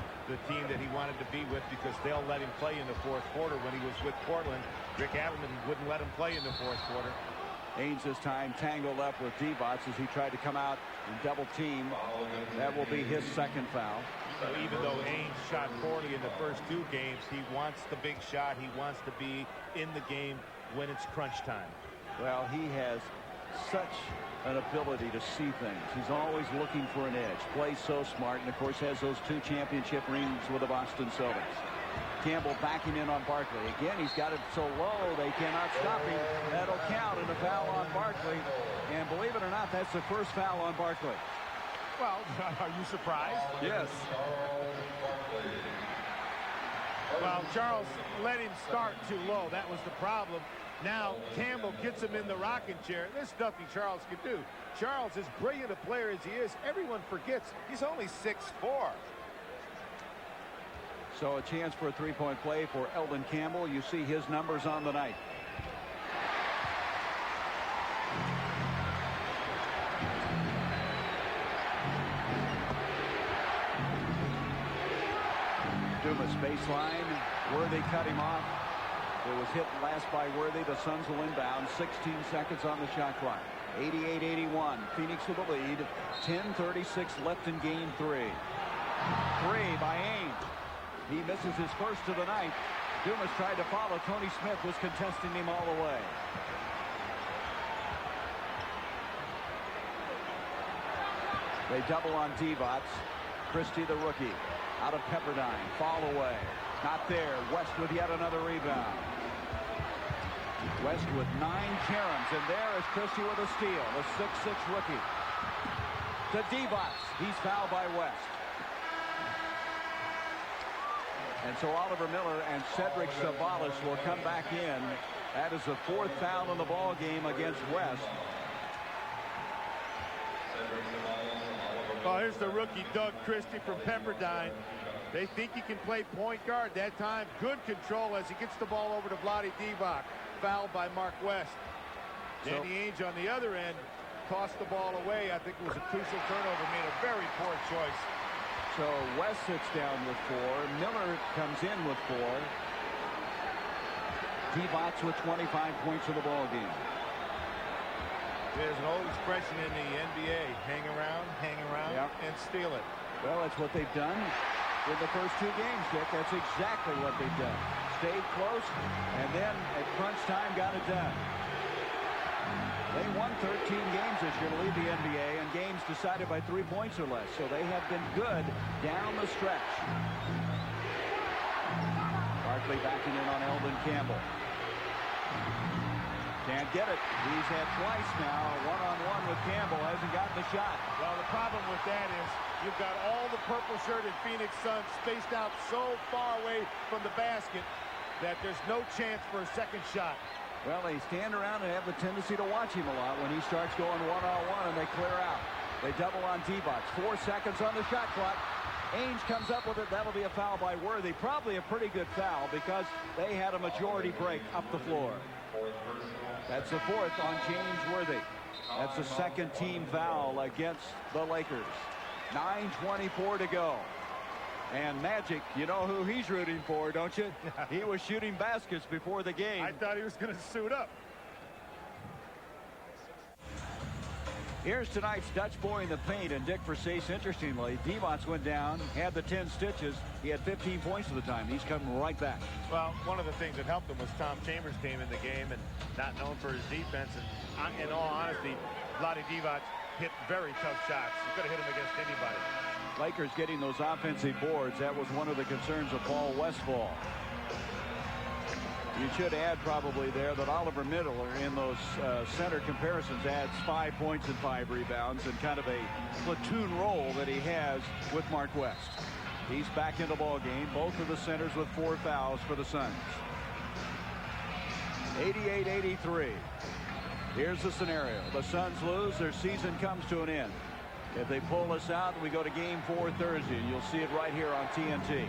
team that he wanted to be with because they'll let him play in the fourth quarter. When he was with Portland, Rick Adelman wouldn't let him play in the fourth quarter. Ainge this time tangled up with Divac as he tried to come out and double team. That will be his second foul. So even though Ainge shot poorly in the first 2 games, he wants the big shot. He wants to be in the game when it's crunch time. Well, he has such an ability to see things. He's always looking for an edge. Plays so smart, and of course has those 2 championship rings with the Boston Celtics. Campbell backing in on Barkley. Again, he's got it so low they cannot stop him. That'll count, and a foul on Barkley. And believe it or not, that's the first foul on Barkley. Well, are you surprised? Yes. Well, Charles let him start too low. That was the problem. Now Campbell gets him in the rocking chair. There's nothing Charles can do. Charles, as brilliant a player as he is, everyone forgets he's only 6'4". So a chance for a three-point play for Eldon Campbell. You see his numbers on the night. Dumas baseline. Worthy cut him off. It was hit last by Worthy. The Suns will inbound. 16 seconds on the shot clock. 88-81. Phoenix with the lead. 10:36 left in game 3. 3 by Ainge. He misses his first of the night. Dumas tried to follow. Tony Smith was contesting him all the way. They double on Divac. Christie, the rookie, out of Pepperdine. Fall away. Not there. West with yet another rebound. West with 9 caroms, and there is Christie with a steal. The 6'6 rookie. To Divac. He's fouled by West. And so Oliver Miller and Cedric Savalas will come back in. That is the 4th foul in the ball game against West. Oh, here's the rookie Doug Christie from Pepperdine. They think he can play point guard. That time, good control as he gets the ball over to Vlade Divac. Fouled by Mark West. Danny Ainge on the other end tossed the ball away. I think it was a crucial turnover. Made a very poor choice. So West sits down with 4. Miller comes in with 4. Divac with 25 points in the ball game. There's an old expression in the NBA: hang around, yep, and steal it. Well, that's what they've done in the first 2 games, Dick. That's exactly what they've done. Stayed close, and then at crunch time got it done. They won 13 games this year to lead the NBA, and games decided by 3 points or less. So they have been good down the stretch. Barkley backing in on Eldon Campbell. Can't get it. He's had twice now. One-on-one with Campbell. Hasn't gotten the shot. Well, the problem with that is you've got all the purple shirted Phoenix Suns spaced out so far away from the basket that there's no chance for a second shot. Well, they stand around and have the tendency to watch him a lot when he starts going one-on-one, and they clear out. They double on Divac. 4 seconds on the shot clock. Ainge comes up with it. That'll be a foul by Worthy. Probably a pretty good foul because they had a majority break up the floor. That's the 4th on James Worthy. That's the 2nd team foul against the Lakers. 9:24 to go. And Magic, you know who he's rooting for, don't you? He was shooting baskets before the game. I thought he was going to suit up. Here's tonight's Dutch boy in the paint, and Dick Versace. Interestingly, Divac went down, had the 10 stitches. He had 15 points at the time. He's coming right back. Well, one of the things that helped him was Tom Chambers came in the game and not known for his defense. And in all honesty, Vlade Divac hit very tough shots. He could have hit him against anybody. Lakers getting those offensive boards. That was one of the concerns of Paul Westphal. You should add probably there that Oliver Miller in those center comparisons adds 5 points and 5 rebounds and kind of a platoon role that he has with Mark West. He's back in the ball game. Both of the centers with 4 fouls for the Suns. 88-83. Here's the scenario. The Suns lose. Their season comes to an end. If they pull this out, we go to game 4 Thursday. You'll see it right here on TNT.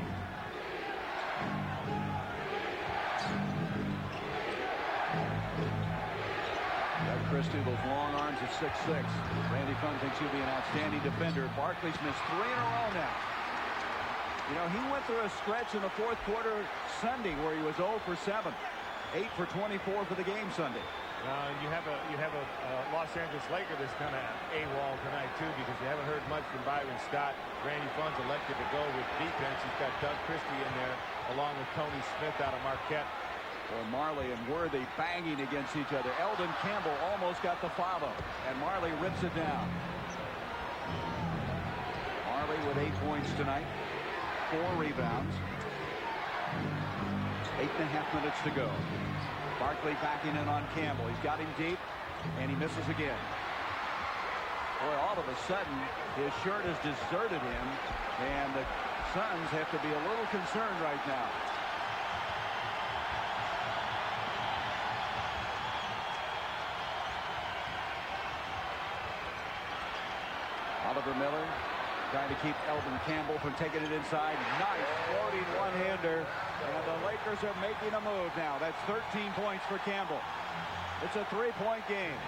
Christie, those long arms at 6'6". Randy Fung thinks he'll be an outstanding defender. Barkley's missed 3 in a row now. You know, he went through a stretch in the 4th quarter Sunday where he was 0 for 7. 8 for 24 for the game Sunday. You have a Los Angeles Laker that's kind of AWOL tonight too, because you haven't heard much from Byron Scott. Randy Fun's elected to go with defense. He's got Doug Christie in there along with Tony Smith out of Marquette. Well, Marley and Worthy banging against each other. Eldon Campbell almost got the follow, and Marley rips it down. Marley with 8 points tonight, 4 rebounds. 8.5 minutes to go. Barkley backing in on Campbell. He's got him deep, and he misses again. Boy, all of a sudden, his shirt has deserted him, and the Suns have to be a little concerned right now. Oliver Miller trying to keep Eldon Campbell from taking it inside. Nice floating one-hander. And the Lakers are making a move now. That's 13 points for Campbell. It's a 3-point game.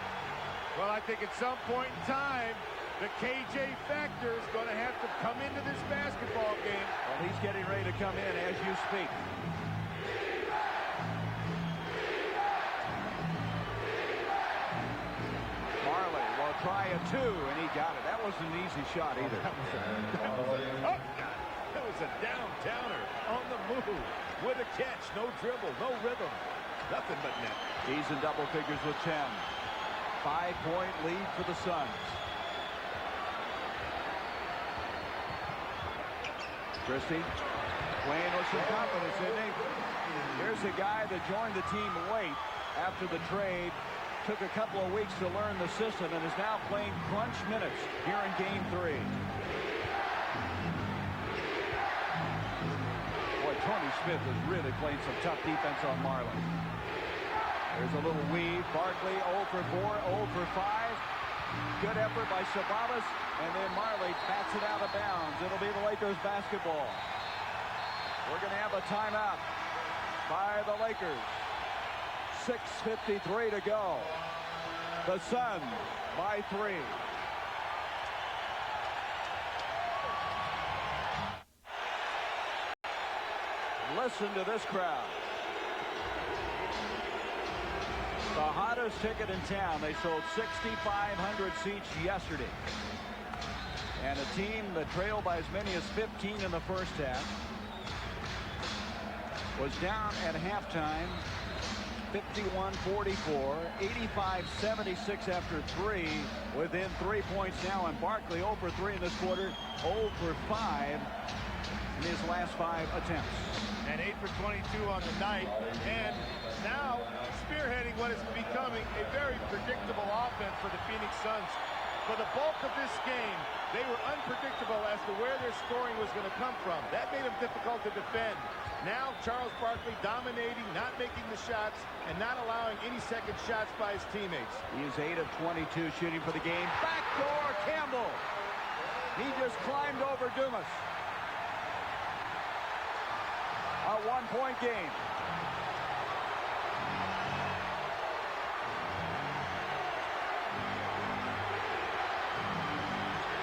Well, I think at some point in time, the KJ factor is going to have to come into this basketball game. Well, he's getting ready to come in as you speak. Marley will try a 2, and he got it. That wasn't an easy shot either. That was a downtowner on the move with a catch. No dribble, no rhythm. Nothing but net. He's in double figures with 10. 5-point lead for the Suns. Christie playing with some confidence, isn't he? Here's a guy that joined the team late after the trade. Took a couple of weeks to learn the system and is now playing crunch minutes here in Game 3. Boy, Tony Smith is really playing some tough defense on Marley. There's a little weave. Barkley 0 for 4, 0 for 5. Good effort by Sabonis, and then Marley bats it out of bounds. It'll be the Lakers basketball. We're going to have a timeout by the Lakers. 6:53 to go. The Suns by 3. Listen to this crowd. The hottest ticket in town. They sold 6,500 seats yesterday. And a team that trailed by as many as 15 in the first half was down at halftime 51-44, 85-76 after 3, within 3 points now, and Barkley 0 for 3 in this quarter, 0 for 5 in his last 5 attempts. And 8 for 22 on the night, and now spearheading what is becoming a very predictable offense for the Phoenix Suns. For the bulk of this game, they were unpredictable as to where their scoring was going to come from. That made them difficult to defend. Now Charles Barkley dominating, not making the shots, and not allowing any second shots by his teammates. He is 8 of 22 shooting for the game. Backdoor Campbell. He just climbed over Dumas. A 1-point game.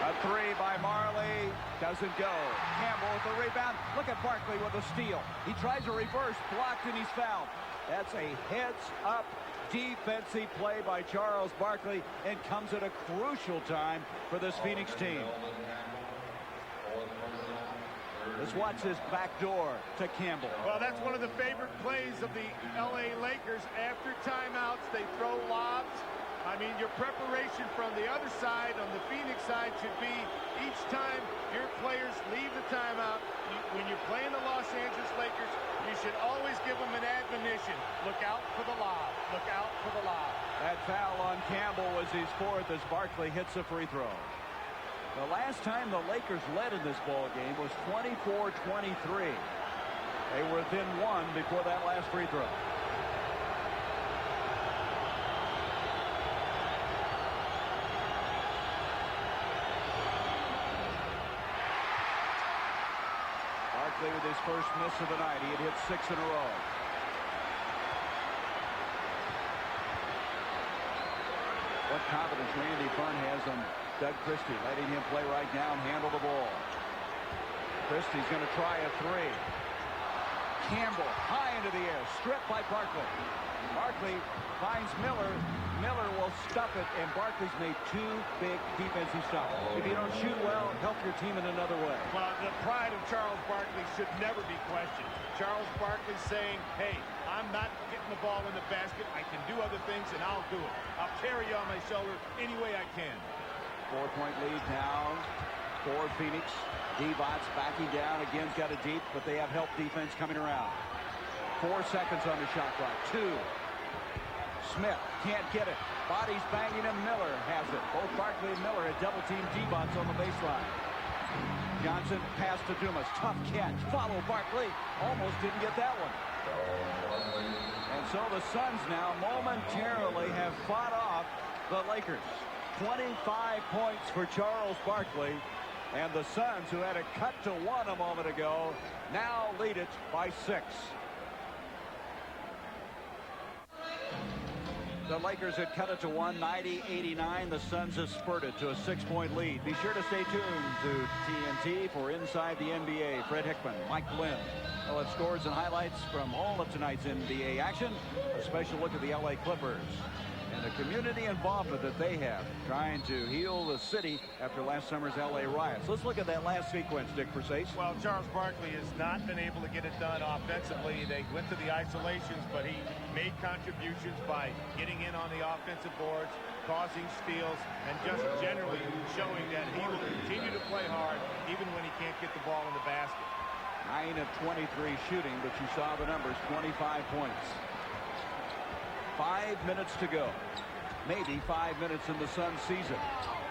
A 3 by Marley. Doesn't go. Campbell with the rebound. Look at Barkley with a steal. He tries a reverse. Blocked, and he's fouled. That's a heads-up defensive play by Charles Barkley, and comes at a crucial time for this Phoenix team. Let's watch this backdoor to Campbell. Well, that's one of the favorite plays of the LA Lakers. After timeouts, they throw lobs. I mean, your preparation from the other side, on the Phoenix side, should be each time your players leave the timeout, when you're playing the Los Angeles Lakers, you should always give them an admonition. Look out for the lob. Look out for the lob. That foul on Campbell was his 4th as Barkley hits a free throw. The last time the Lakers led in this ball game was 24-23. They were within 1 before that last free throw. Barkley with his first miss of the night. He had hit 6 in a row. What confidence Randy Funn has on Doug Christie, letting him play right now and handle the ball. Christie's going to try a 3. Campbell high into the air, stripped by Barkley. Barkley finds Miller. Miller will stuff it, and Barkley's made 2 big defensive stops. If you don't shoot well, help your team in another way. Well, the pride of Charles Barkley should never be questioned. Charles Barkley saying, hey, I'm not getting the ball in the basket. I can do other things, and I'll do it. I'll carry you on my shoulder any way I can. 4-point lead now for Phoenix. D-Bots backing down. Again's got a deep, but they have help defense coming around. 4 seconds on the shot clock. 2. Smith can't get it. Bodies banging him. Miller has it. Both Barkley and Miller had double-team D-Bots on the baseline. Johnson pass to Dumas. Tough catch. Follow Barkley. Almost didn't get that one. And so the Suns now momentarily have fought off the Lakers. 25 points for Charles Barkley. And the Suns, who had it cut to 1 a moment ago, now lead it by 6. The Lakers had cut it to 1, 90-89. The Suns have spurted to a 6-point lead. Be sure to stay tuned to TNT for Inside the NBA. Fred Hickman, Mike Lynn. We'll have scores and highlights from all of tonight's NBA action. A special look at the LA Clippers and the community involvement that they have trying to heal the city after last summer's LA riots. Let's look at that last sequence, Dick Versace. Well, Charles Barkley has not been able to get it done offensively. They went to the isolations, but he made contributions by getting in on the offensive boards, causing steals, and just generally showing that he will continue to play hard even when he can't get the ball in the basket. 9 of 23 shooting, but you saw the numbers, 25 points. 5 minutes to go. Maybe 5 minutes in the Suns season.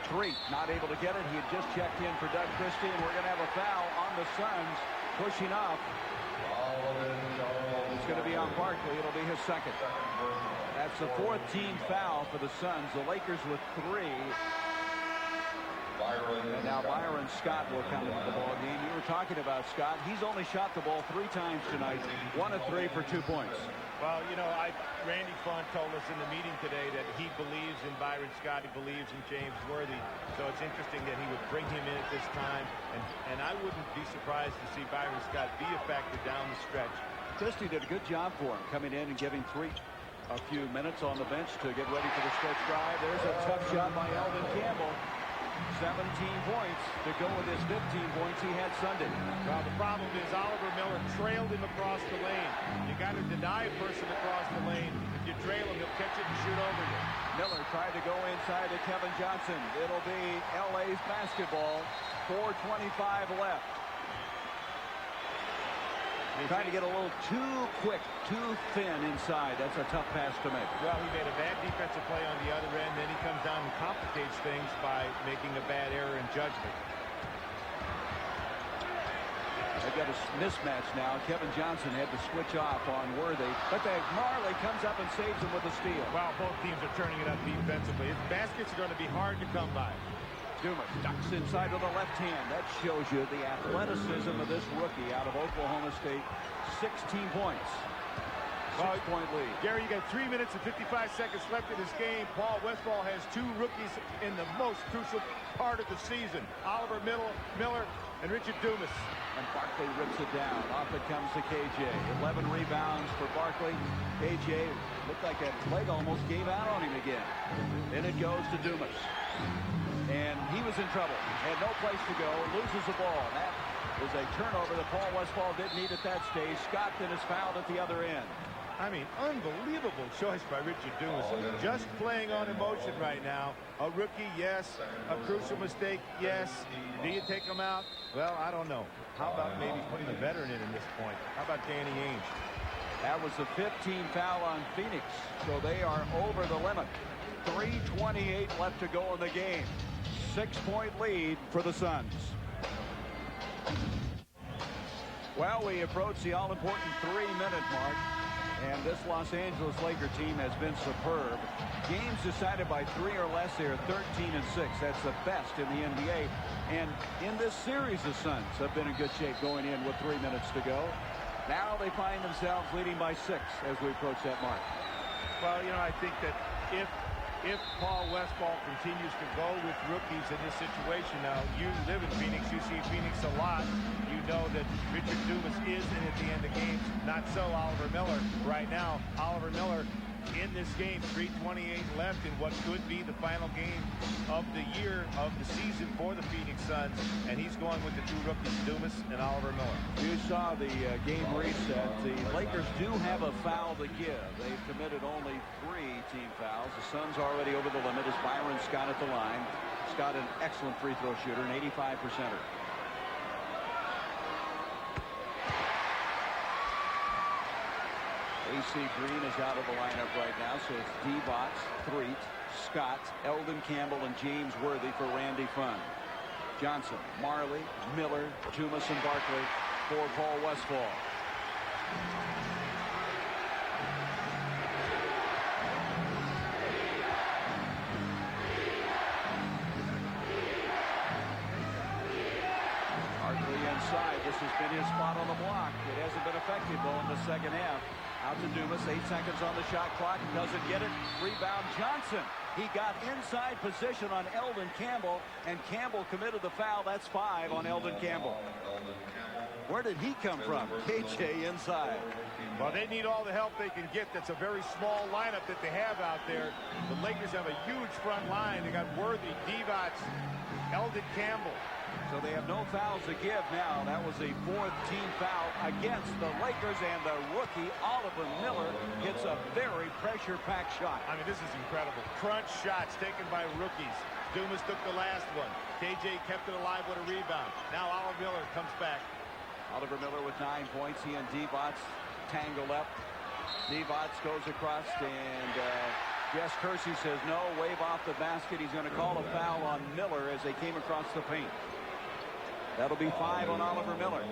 3, not able to get it. He had just checked in for Doug Christie, and we're going to have a foul on the Suns, pushing off. It's going to be on Barkley. It'll be his second. That's the 4th team foul for the Suns. The Lakers with 3. And now Byron Scott will come into the ball game. You were talking about Scott. He's only shot the ball 3 times tonight. 1 of 3 for 2 points. Well, you know, Randy Fund told us in the meeting today that he believes in Byron Scott. He believes in James Worthy. So it's interesting that he would bring him in at this time. And I wouldn't be surprised to see Byron Scott be a factor down the stretch. Christie did a good job for him, coming in and giving a few minutes on the bench to get ready for the stretch drive. There's a tough shot by Elvin Campbell. 17 points to go with his 15 points he had Sunday. Well, the problem is Oliver Miller trailed him across the lane. You got to deny a person across the lane. If you trail him, he'll catch it and shoot over you. Miller tried to go inside to Kevin Johnson. It'll be LA's basketball. 4:25 left. Trying to get a little too quick, too thin inside. That's a tough pass to make. Well, he made a bad defensive play on the other end. Then he comes down and complicates things by making a bad error in judgment. They've got a mismatch now. Kevin Johnson had to switch off on Worthy. But Marley comes up and saves him with a steal. Well, both teams are turning it up defensively. His baskets are going to be hard to come by. Dumas ducks inside with the left hand. That shows you the athleticism of this rookie out of Oklahoma State. 16 points. 6-point lead. Gary, you got 3 minutes and 55 seconds left in this game. Paul Westphal has 2 rookies in the most crucial part of the season. Oliver Miller and Richard Dumas. And Barkley rips it down. Off it comes to KJ. 11 rebounds for Barkley. KJ looked like that leg almost gave out on him again. Then it goes to Dumas. And he was in trouble. Had no place to go. Loses the ball. That is a turnover that Paul Westphal didn't need at that stage. Scott then is fouled at the other end. I mean, unbelievable choice by Richard Dumas. Just playing on emotion right now. A rookie, yes. A crucial mistake, yes. Do you take him out? Well, I don't know. How about maybe putting a veteran in this point? How about Danny Ainge? That was the 15th foul on Phoenix. So they are over the limit. 3:28 left to go in the game. 6-point lead for the Suns. Well, we approach the all-important 3-minute mark, and this Los Angeles Laker team has been superb. Games decided by 3 or less, they are 13-6. That's the best in the NBA. And in this series, the Suns have been in good shape going in with 3 minutes to go. Now they find themselves leading by 6 as we approach that mark. Well, you know, I think that if if Paul Westphal continues to go with rookies in this situation. Now, you live in Phoenix. You see Phoenix a lot. You know that Richard Dumas is in at the end of games. Not so Oliver Miller right now. Oliver Miller in this game, 3:28 left in what could be the final game of the year, of the season for the Phoenix Suns, and he's going with the two rookies, Dumas and Oliver Miller. You saw the game reset. The Lakers do have a foul to give. They've committed only 3 team fouls. The Suns already over the limit as Byron Scott at the line. Scott, an excellent free throw shooter, an 85%er. AC Green is out of the lineup right now, so it's Divac, Threet, Scott, Eldon Campbell, and James Worthy for Randy Funn. Johnson, Marley, Miller, Dumas, and Barkley for Paul Westphal. Barkley inside. This has been his spot on the block. It hasn't been effective, though, in the second half. Out to Dumas, 8 seconds on the shot clock. Doesn't get it. Rebound Johnson. He got inside position on Eldon Campbell, and Campbell committed the foul. That's 5 on Eldon Campbell. Where did he come from? KJ inside. Well, they need all the help they can get. That's a very small lineup that they have out there. The Lakers have a huge front line. They got Worthy, Divac, Eldon Campbell. So they have no fouls to give now. That was a 4th team foul against the Lakers, and the rookie Oliver Miller gets a very pressure-packed shot. I mean, this is incredible. Crunch shots taken by rookies. Dumas took the last one. KJ kept it alive with a rebound. Now Oliver Miller comes back. Oliver Miller with 9 points. He and Divac tangle up. Divac goes across, and Jess Kersey says no, wave off the basket. He's going to call a foul on Miller as they came across the paint. That'll be 5 on Oliver Miller.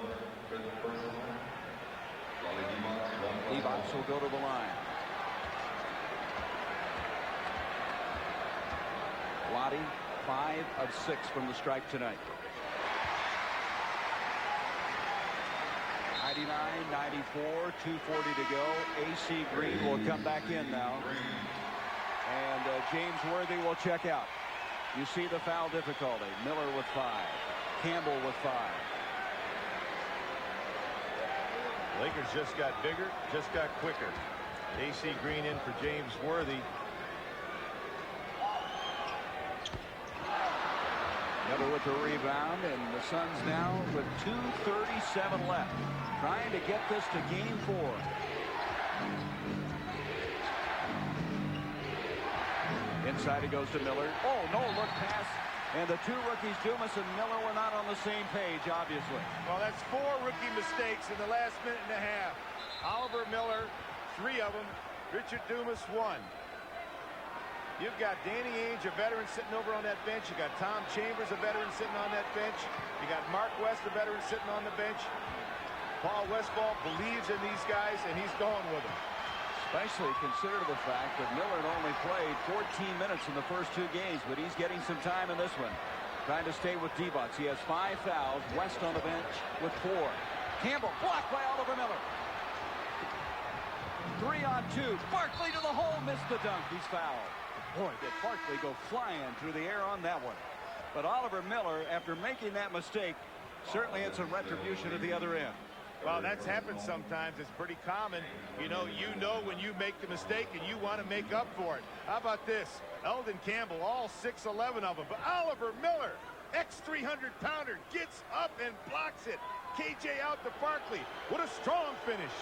Divac will go to the line. Lottie, 5 of 6 from the stripe tonight. 99-94, 2:40 to go. AC Green will come back in now. And James Worthy will check out. You see the foul difficulty. Miller with 5. Campbell with 5. Lakers just got bigger, just got quicker. AC Green in for James Worthy. Miller with the rebound, and the Suns now with 2:37 left. Trying to get this to game 4. Inside it goes to Miller. Oh, no look pass. And the two rookies, Dumas and Miller, were not on the same page, obviously. Well, that's 4 rookie mistakes in the last minute and a half. Oliver Miller, 3 of them. Richard Dumas, 1. You've got Danny Ainge, a veteran, sitting over on that bench. You got Tom Chambers, a veteran, sitting on that bench. You got Mark West, a veteran, sitting on the bench. Paul Westphal believes in these guys, and he's going with them. Especially consider the fact that Miller only played 14 minutes in the first 2 games, but he's getting some time in this one. Trying to stay with Divac. He has 5 fouls. West on the bench with 4. Campbell blocked by Oliver Miller. 3 on 2. Barkley to the hole, missed the dunk. He's fouled. Boy, did Barkley go flying through the air on that one. But Oliver Miller, after making that mistake, certainly had some retribution at the other end. Well, that's happened sometimes. It's pretty common. You know when you make the mistake and you want to make up for it. How about this? Eldon Campbell, all 6'11" of them. But Oliver Miller, ex-300-pounder, gets up and blocks it. KJ out to Barkley. What a strong finish.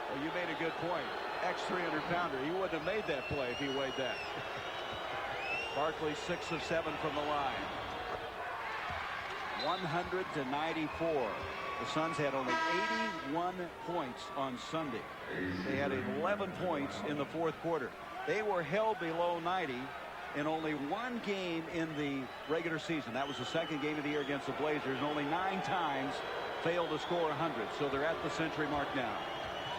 Well, you made a good point. Ex-300-pounder. He wouldn't have made that play if he weighed that. Barkley 6 of 7 from the line. 100-94. The Suns had only 81 points on Sunday. They had 11 points in the 4th quarter. They were held below 90 in only 1 game in the regular season. That was the 2nd game of the year against the Blazers. Only 9 times failed to score 100. So they're at the century mark now.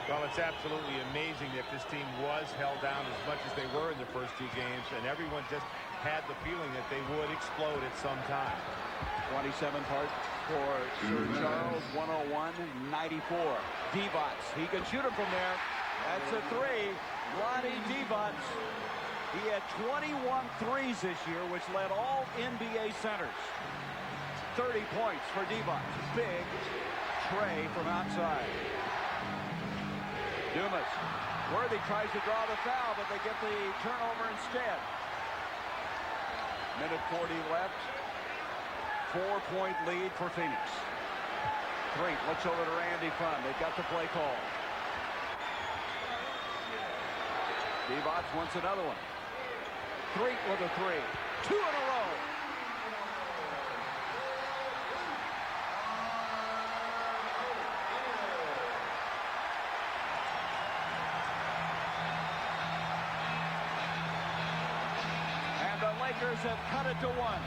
Well, it's absolutely amazing if this team was held down as much as they were in the first 2 games, and everyone just had the feeling that they would explode at some time. 27 part for Sir Charles, 101-94. Divac, he can shoot it from there. That's a 3. Lonnie Divac. He had 21 threes this year, which led all NBA centers. 30 points for Divac. Big tray from outside. Dumas. Worthy tries to draw the foul, but they get the turnover instead. Minute 40 left. 4-point lead for Phoenix. Threet looks over to Randy Funn. They've got the play call. Divac wants another one. Threet with a three. 2 in a row. And the Lakers have cut it to 1.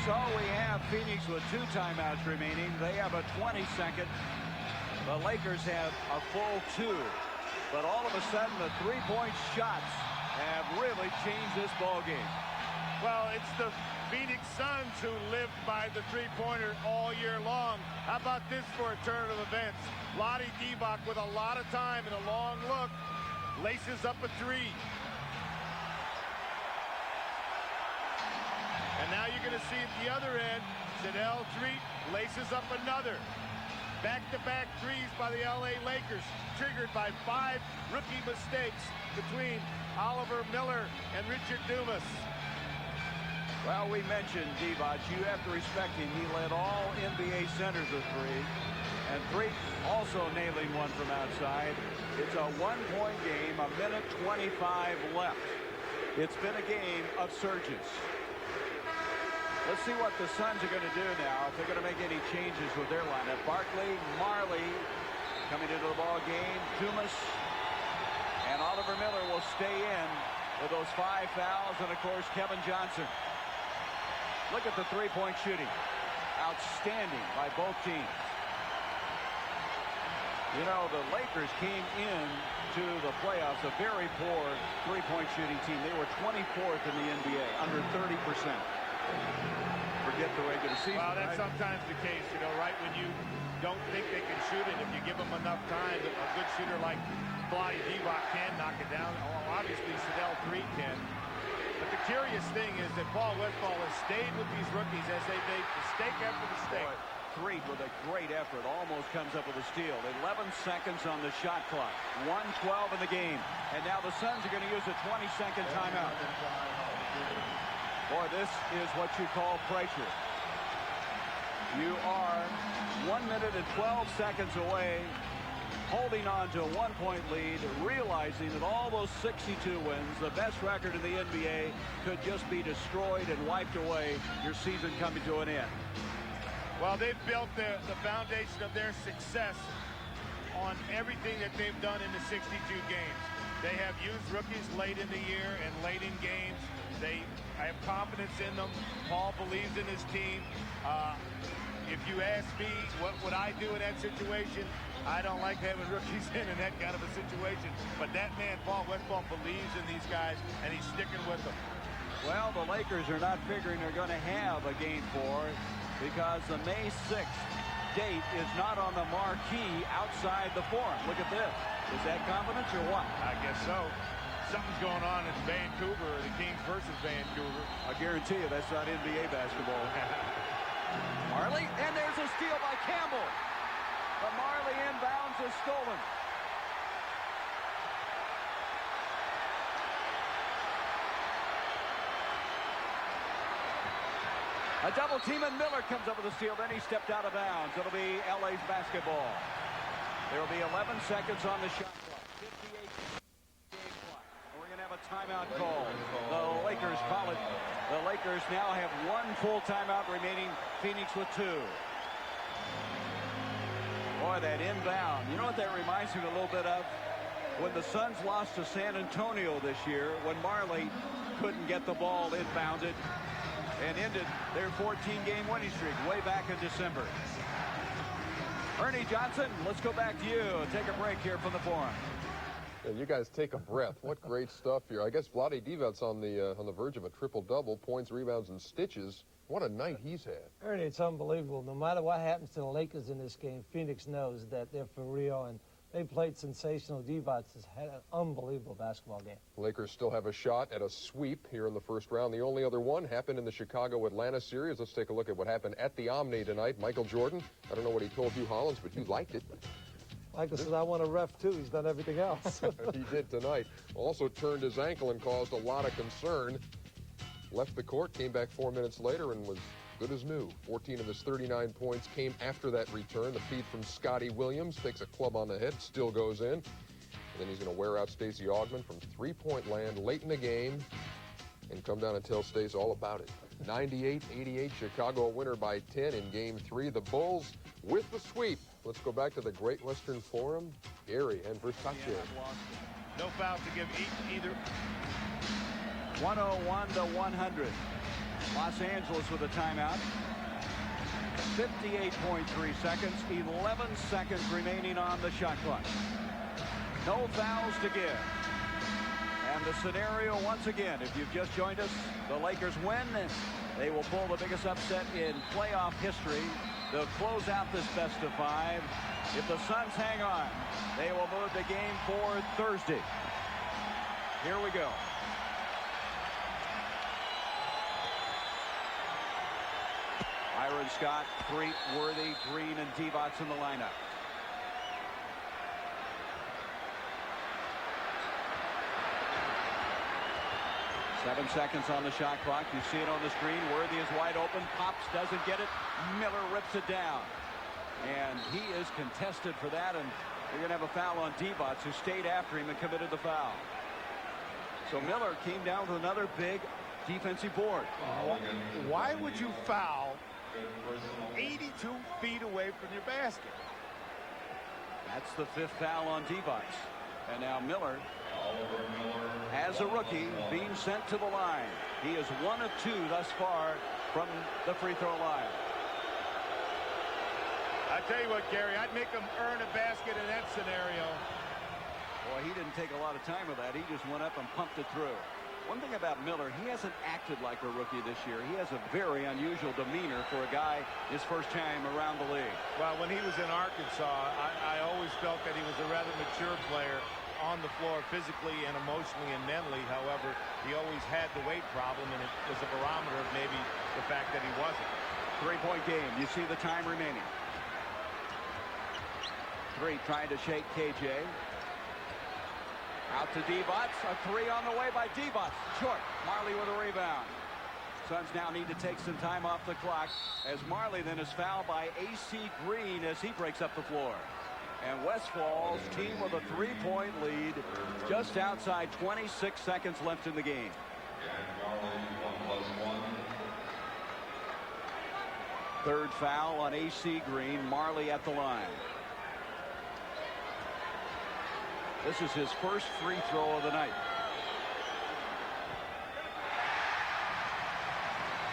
So we have Phoenix with 2 timeouts remaining. They have a 22nd. The Lakers have a full 2. But all of a sudden, the three-point shots have really changed this ball game. Well, it's the Phoenix Suns who lived by the three-pointer all year long. How about this for a turn of events? Lottie Divac with a lot of time and a long look. Laces up a 3. And now you're going to see at the other end, Sedell Threet laces up another. Back-to-back threes by the LA Lakers, triggered by 5 rookie mistakes between Oliver Miller and Richard Dumas. Well, we mentioned Divac. You have to respect him. He led all NBA centers with 3. And Threet also nailing one from outside. It's a 1-point game, a minute 25 left. It's been a game of surges. Let's see what the Suns are going to do now, if they're going to make any changes with their lineup. Barkley, Marley coming into the ball game. Dumas and Oliver Miller will stay in with those 5 fouls. And, of course, Kevin Johnson. Look at the three-point shooting. Outstanding by both teams. You know, the Lakers came in to the playoffs a very poor three-point shooting team. They were 24th in the NBA, under 30%. Forget the regular season. Well, that's right? sometimes the case, you know, right when you don't think they can shoot it, if you give them enough time, a good shooter like Lottie Divac can knock it down. Obviously, Sedell Threet can. But the curious thing is that Paul Westphal has stayed with these rookies as they made mistake after mistake. Threet with a great effort almost comes up with a steal. 11 seconds on the shot clock. 1:12 in the game. And now the Suns are going to use a 20-second timeout. Boy, this is what you call pressure. You are 1 minute and 12 seconds away, holding on to a 1-point lead, realizing that all those 62 wins, the best record in the NBA, could just be destroyed and wiped away, your season coming to an end. Well, they've built the foundation of their success on everything that they've done in the 62 games. They have used rookies late in the year and late in games. I have confidence in them. Paul believes in his team. If you ask me, what would I do in that situation? I don't like having rookies in that kind of a situation. But that man, Paul Westphal, believes in these guys, and he's sticking with them. Well, the Lakers are not figuring they're going to have a Game 4 because the May 6th date is not on the marquee outside the Forum. Look at this. Is that confidence or what? I guess so. Something's going on in Vancouver, the Kings versus Vancouver. I guarantee you that's not NBA basketball. Marley, and there's a steal by Campbell. The Marley inbounds is stolen. A double team and Miller comes up with a steal. Then he stepped out of bounds. It'll be LA's basketball. There will be 11 seconds on the shot clock. 58 game clock. We're going to have a timeout call. The Lakers call it. The Lakers now have 1 full timeout remaining. Phoenix with 2. Boy, that inbound. You know what that reminds me a little bit of? when the Suns lost to San Antonio this year, when Marley couldn't get the ball inbounded and ended their 14-game winning streak way back in December. Ernie Johnson, let's go back to you. Take a break here from the forum. Yeah, you guys take a breath. What great stuff here. I guess Vlade Divac's on the verge of a triple-double, points, rebounds, and stitches. What a night he's had. Ernie, it's unbelievable. No matter what happens to the Lakers in this game, Phoenix knows that they're for real, and they played sensational. Divac has had an unbelievable basketball game. Lakers still have a shot at a sweep here in the first round. The only other one happened in the Chicago-Atlanta series. Let's take a look at what happened at the Omni tonight. Michael Jordan, I don't know what he told you, Hollins, but you liked it. Michael said, I want a ref, too. He's done everything else. He did tonight. Also turned his ankle and caused a lot of concern. Left the court, came back 4 minutes later, and was good as new. 14 of his 39 points came after that return. The feed from Scotty Williams takes a club on the head, still goes in. And then he's going to wear out Stacey Augmon from three-point land late in the game and come down and tell Stace all about it. 98-88, Chicago winner by 10 in Game 3. The Bulls with the sweep. Let's go back to the Great Western Forum. Gary and Versace. No fouls to give either. 101 to 100. Los Angeles with a timeout. 58.3 seconds. 11 seconds remaining on the shot clock. No fouls to give. And the scenario once again, if you've just joined us, the Lakers win. They will pull the biggest upset in playoff history. They'll close out this best of 5. If the Suns hang on, they will move the game forward Thursday. Here we go. Byron Scott, Crete, Worthy, Green, and Divac in the lineup. Seven seconds on the shot clock. You see it on the screen. Worthy is wide open. Pops, doesn't get it. Miller rips it down. And he is contested for that. And you're going to have a foul on Divac, who stayed after him and committed the foul. So Miller came down with another big defensive board. Why would you foul 82 feet away from your basket? That's the 5th foul on Divac. And now Miller, as a rookie, being sent to the line. He is 1 of 2 thus far from the free throw line. I tell you what, Gary, I'd make him earn a basket in that scenario. Boy, he didn't take a lot of time with that. He just went up and pumped it through. One thing about Miller, he hasn't acted like a rookie this year. He has a very unusual demeanor for a guy his first time around the league. Well, when he was in Arkansas, I always felt that he was a rather mature player on the floor physically and emotionally and mentally. However, he always had the weight problem, and it was a barometer of maybe the fact that he wasn't. 3-point game. You see the time remaining. 3 trying to shake KJ. Out to Divac. A 3 on the way by Divac. Short. Marley with a rebound. Suns now need to take some time off the clock as Marley then is fouled by A.C. Green as he breaks up the floor. And Westfall's team with a 3-point lead just outside 26 seconds left in the game. Third foul on A.C. Green. Marley at the line. This is his first free throw of the night.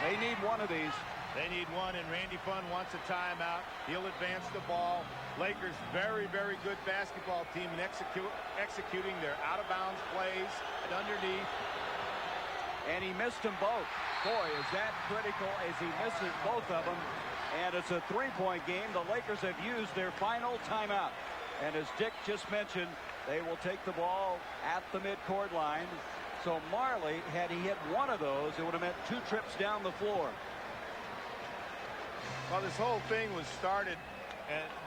They need one of these. They need one, and Randy Funn wants a timeout. He'll advance the ball. Lakers, very, very good basketball team in executing their out-of-bounds plays and underneath. And he missed them both. Boy, is that critical as he misses both of them. And it's a 3-point game. The Lakers have used their final timeout. And as Dick just mentioned, they will take the ball at the midcourt line. So Marley, had he hit one of those, it would have meant 2 trips down the floor. Well, this whole thing was started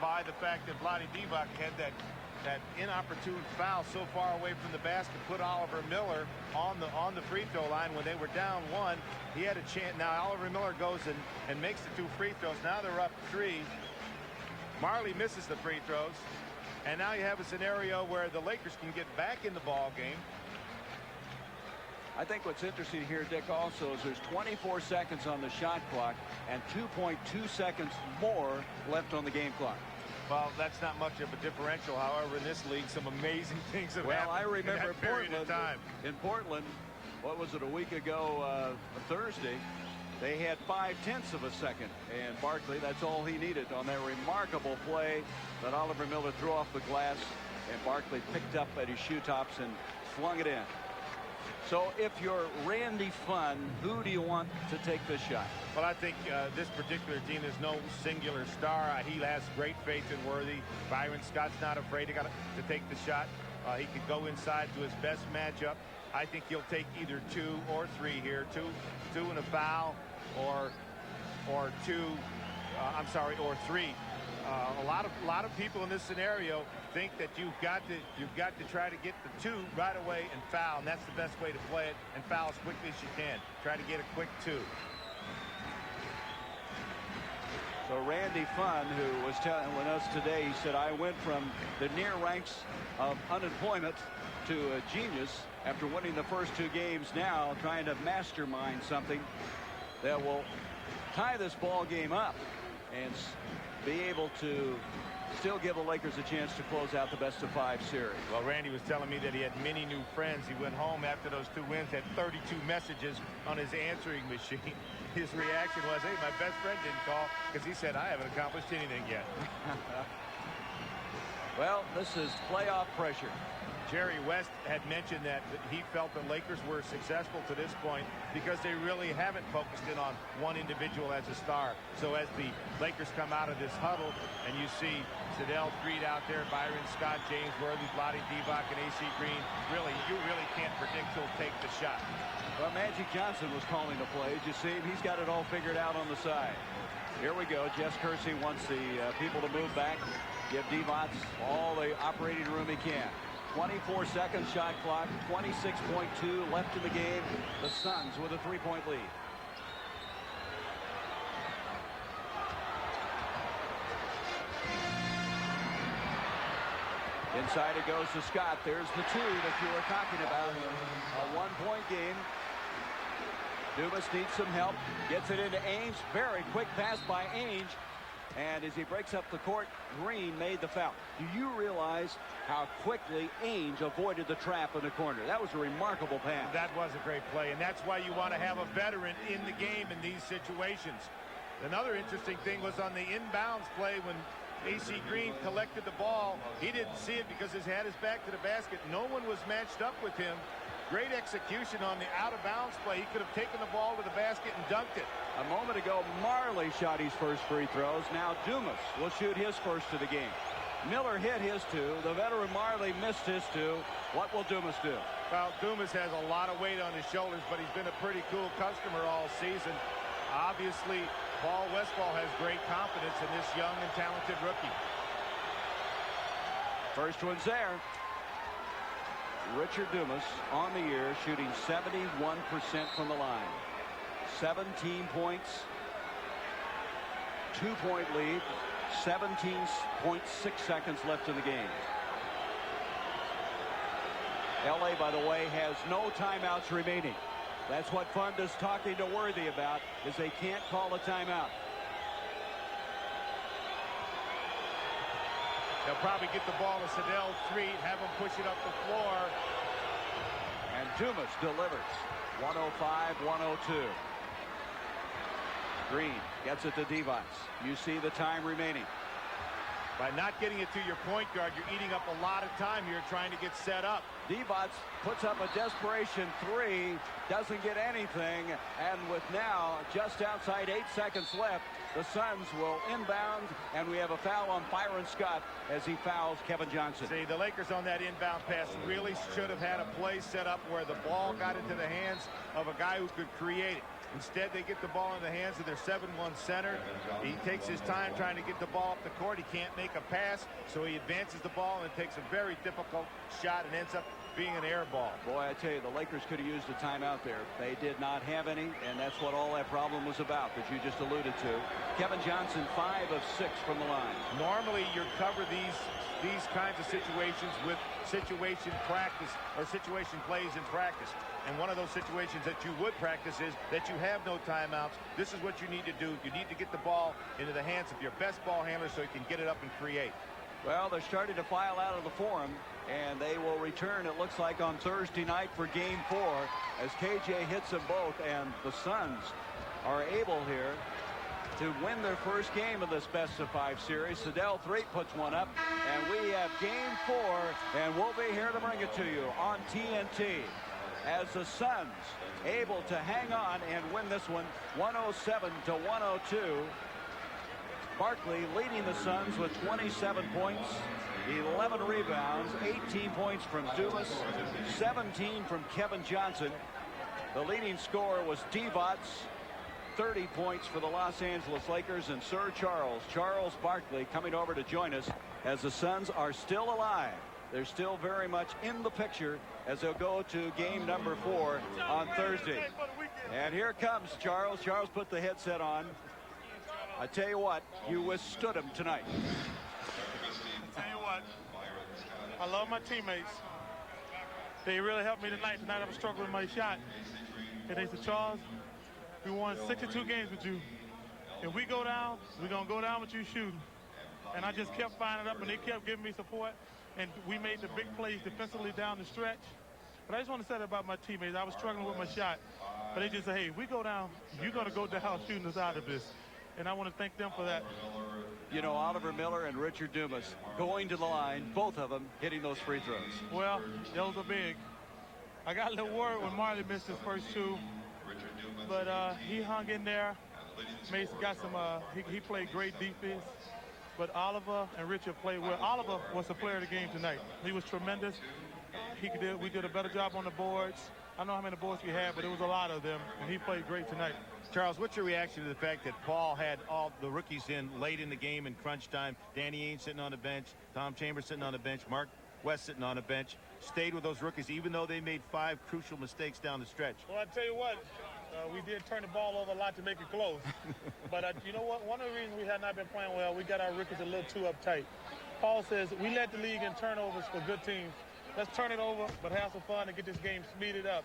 by the fact that Vlade Divac had that inopportune foul so far away from the basket, put Oliver Miller on the free throw line when they were down 1. He had a chance. Now Oliver Miller goes and makes the 2 free throws. Now they're up 3. Marley misses the free throws. And now you have a scenario where the Lakers can get back in the ball game. I think what's interesting here, Dick, also is there's 24 seconds on the shot clock and 2.2 seconds more left on the game clock. Well, that's not much of a differential. However, in this league, some amazing things have happened. Well, I remember in that period of time. In Portland, what was it, a week ago, Thursday, they had 0.5 of a second, and Barkley, that's all he needed on that remarkable play that Oliver Miller threw off the glass, and Barkley picked up at his shoe tops and flung it in. So if you're Randy Funn, who do you want to take this shot? Well, I think this particular team is no singular star. He has great faith in Worthy. Byron Scott's not afraid to take the shot. He could go inside to his best matchup. I think he'll take either 2 or 3 here. Two and a foul, or 3. A lot of people in this scenario think that you've got to try to get the 2 right away and foul, and that's the best way to play it, and foul as quickly as you can. Try to get a quick 2. So Randy Funn, who was telling us today, he said, I went from the near ranks of unemployment to a genius after winning the first 2 games, now trying to mastermind something that will tie this ball game up and be able to still give the Lakers a chance to close out the best-of-5 series. Well, Randy was telling me that he had many new friends. He went home after those 2 wins, had 32 messages on his answering machine. His reaction was, hey, my best friend didn't call because he said, I haven't accomplished anything yet. Well, this is playoff pressure. Jerry West had mentioned that he felt the Lakers were successful to this point because they really haven't focused in on one individual as a star. So as the Lakers come out of this huddle and you see Sedell Creed out there, Byron Scott, James Worthy, Vlade Divac, and AC Green, you really can't predict who'll take the shot. Well, Magic Johnson was calling the plays. You see him, he's got it all figured out on the side. Here we go. Jess Kersey wants the people to move back, give Divac all the operating room he can. 24-second shot clock, 26.2 left in the game. The Suns with a 3-point lead. Inside it goes to Scott. There's the 2 that you were talking about. A 1-point game. Dumas needs some help. Gets it into Ainge. Very quick pass by Ainge. And as he breaks up the court, Green made the foul. Do you realize how quickly Ainge avoided the trap in the corner? That was a remarkable pass. That was a great play, and that's why you want to have a veteran in the game in these situations. Another interesting thing was on the inbounds play when AC Green collected the ball. He didn't see it because he had his back to the basket. No one was matched up with him. Great execution on the out-of-bounds play. He could have taken the ball to the basket and dunked it. A moment ago, Marley shot his first free throws. Now Dumas will shoot his first of the game. Miller hit his 2. The veteran Marley missed his 2. What will Dumas do? Well, Dumas has a lot of weight on his shoulders, but he's been a pretty cool customer all season. Obviously, Paul Westphal has great confidence in this young and talented rookie. First one's there. Richard Dumas on the year shooting 71% from the line. 17 points. 2-point lead. 17.6 seconds left in the game. LA, by the way, has no timeouts remaining. That's what Fund is talking to Worthy about, is they can't call a timeout. They'll probably get the ball to Sedell Creed, have him push it up the floor. And Dumas delivers. 105-102. Green gets it to Divac. You see the time remaining. By not getting it to your point guard, you're eating up a lot of time here trying to get set up. Divac puts up a desperation 3, doesn't get anything, and with now just outside 8 seconds left, the Suns will inbound, and we have a foul on Byron Scott as he fouls Kevin Johnson. See, the Lakers on that inbound pass really should have had a play set up where the ball got into the hands of a guy who could create it. Instead, they get the ball in the hands of their 7-1 center. He takes his time trying to get the ball up the court. He can't make a pass, so he advances the ball and takes a very difficult shot and ends up being an air ball. Boy, I tell you, the Lakers could have used a timeout there. They did not have any, and that's what all that problem was about that you just alluded to. Kevin Johnson, 5 of 6 from the line. Normally, you cover these kinds of situations with situation practice or situation plays in practice. And one of those situations that you would practice is that you have no timeouts. This is what you need to do. You need to get the ball into the hands of your best ball handler so you can get it up and create. Well, they're starting to file out of the Forum, and they will return, it looks like, on Thursday night for Game 4 as KJ hits them both, and the Suns are able here to win their first game of this best-of-5 series. Sedell Threatt puts one up, and we have Game 4, and we'll be here to bring it to you on TNT as the Suns able to hang on and win this one 107-102. Barkley leading the Suns with 27 points, 11 rebounds, 18 points from Dumas, 17 from Kevin Johnson. The leading scorer was Divac, 30 points for the Los Angeles Lakers, and Sir Charles Barkley coming over to join us as the Suns are still alive. They're still very much in the picture as they'll go to game number 4 on Thursday. And here comes Charles. Charles put the headset on. I tell you what, you withstood him tonight. I tell you what, I love my teammates. They really helped me tonight. Tonight I was struggling with my shot. And they said, Charles, we won 62 games with you. If we go down, we're going to go down with you shooting. And I just kept finding up, and they kept giving me support. And we made the big plays defensively down the stretch. But I just want to say that about my teammates. I was struggling with my shot. But they just said, hey, if we go down, you're going to go down shooting us out of this. And I want to thank them for that. You know, Oliver Miller and Richard Dumas going to the line, both of them hitting those free throws. Well, those are big. I got a little worried when Marley missed his first 2. But he hung in there. Mason got some, he played great defense. But Oliver and Richard played well. Oliver was the player of the game tonight. He was tremendous. We did a better job on the boards. I don't know how many boards we had, but it was a lot of them. And he played great tonight. Charles, what's your reaction to the fact that Paul had all the rookies in late in the game in crunch time? Danny Ainge sitting on the bench, Tom Chambers sitting on the bench, Mark West sitting on the bench, stayed with those rookies even though they made 5 crucial mistakes down the stretch. Well, I tell you what, we did turn the ball over a lot to make it close. But you know what? One of the reasons we have not been playing well, we got our rookies a little too uptight. Paul says we led the league in turnovers for good teams. Let's turn it over, but have some fun and get this game speeded up.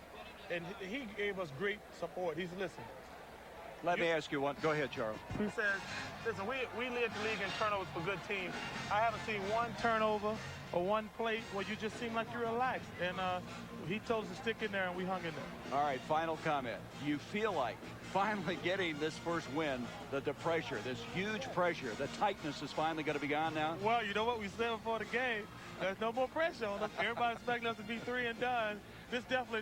And he gave us great support. He's listening. Let me ask you one. Go ahead, Charles. He says, listen, we led the league in turnovers for good teams. I haven't seen one turnover or one play where you just seem like you're relaxed. And he told us to stick in there, and we hung in there. All right, final comment. You feel like finally getting this first win, the pressure, this huge pressure, the tightness is finally going to be gone now? Well, you know what? We said before the game, there's no more pressure on us. Everybody expecting us to be 3 and done. This definitely...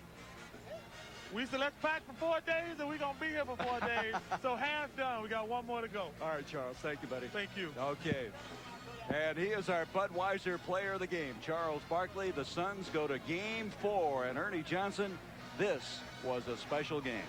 We said, let's pack for 4 days, and we're going to be here for 4 days. So half done. We got one more to go. All right, Charles. Thank you, buddy. Thank you. Okay. And he is our Budweiser player of the game, Charles Barkley. The Suns go to Game 4. And Ernie Johnson, this was a special game.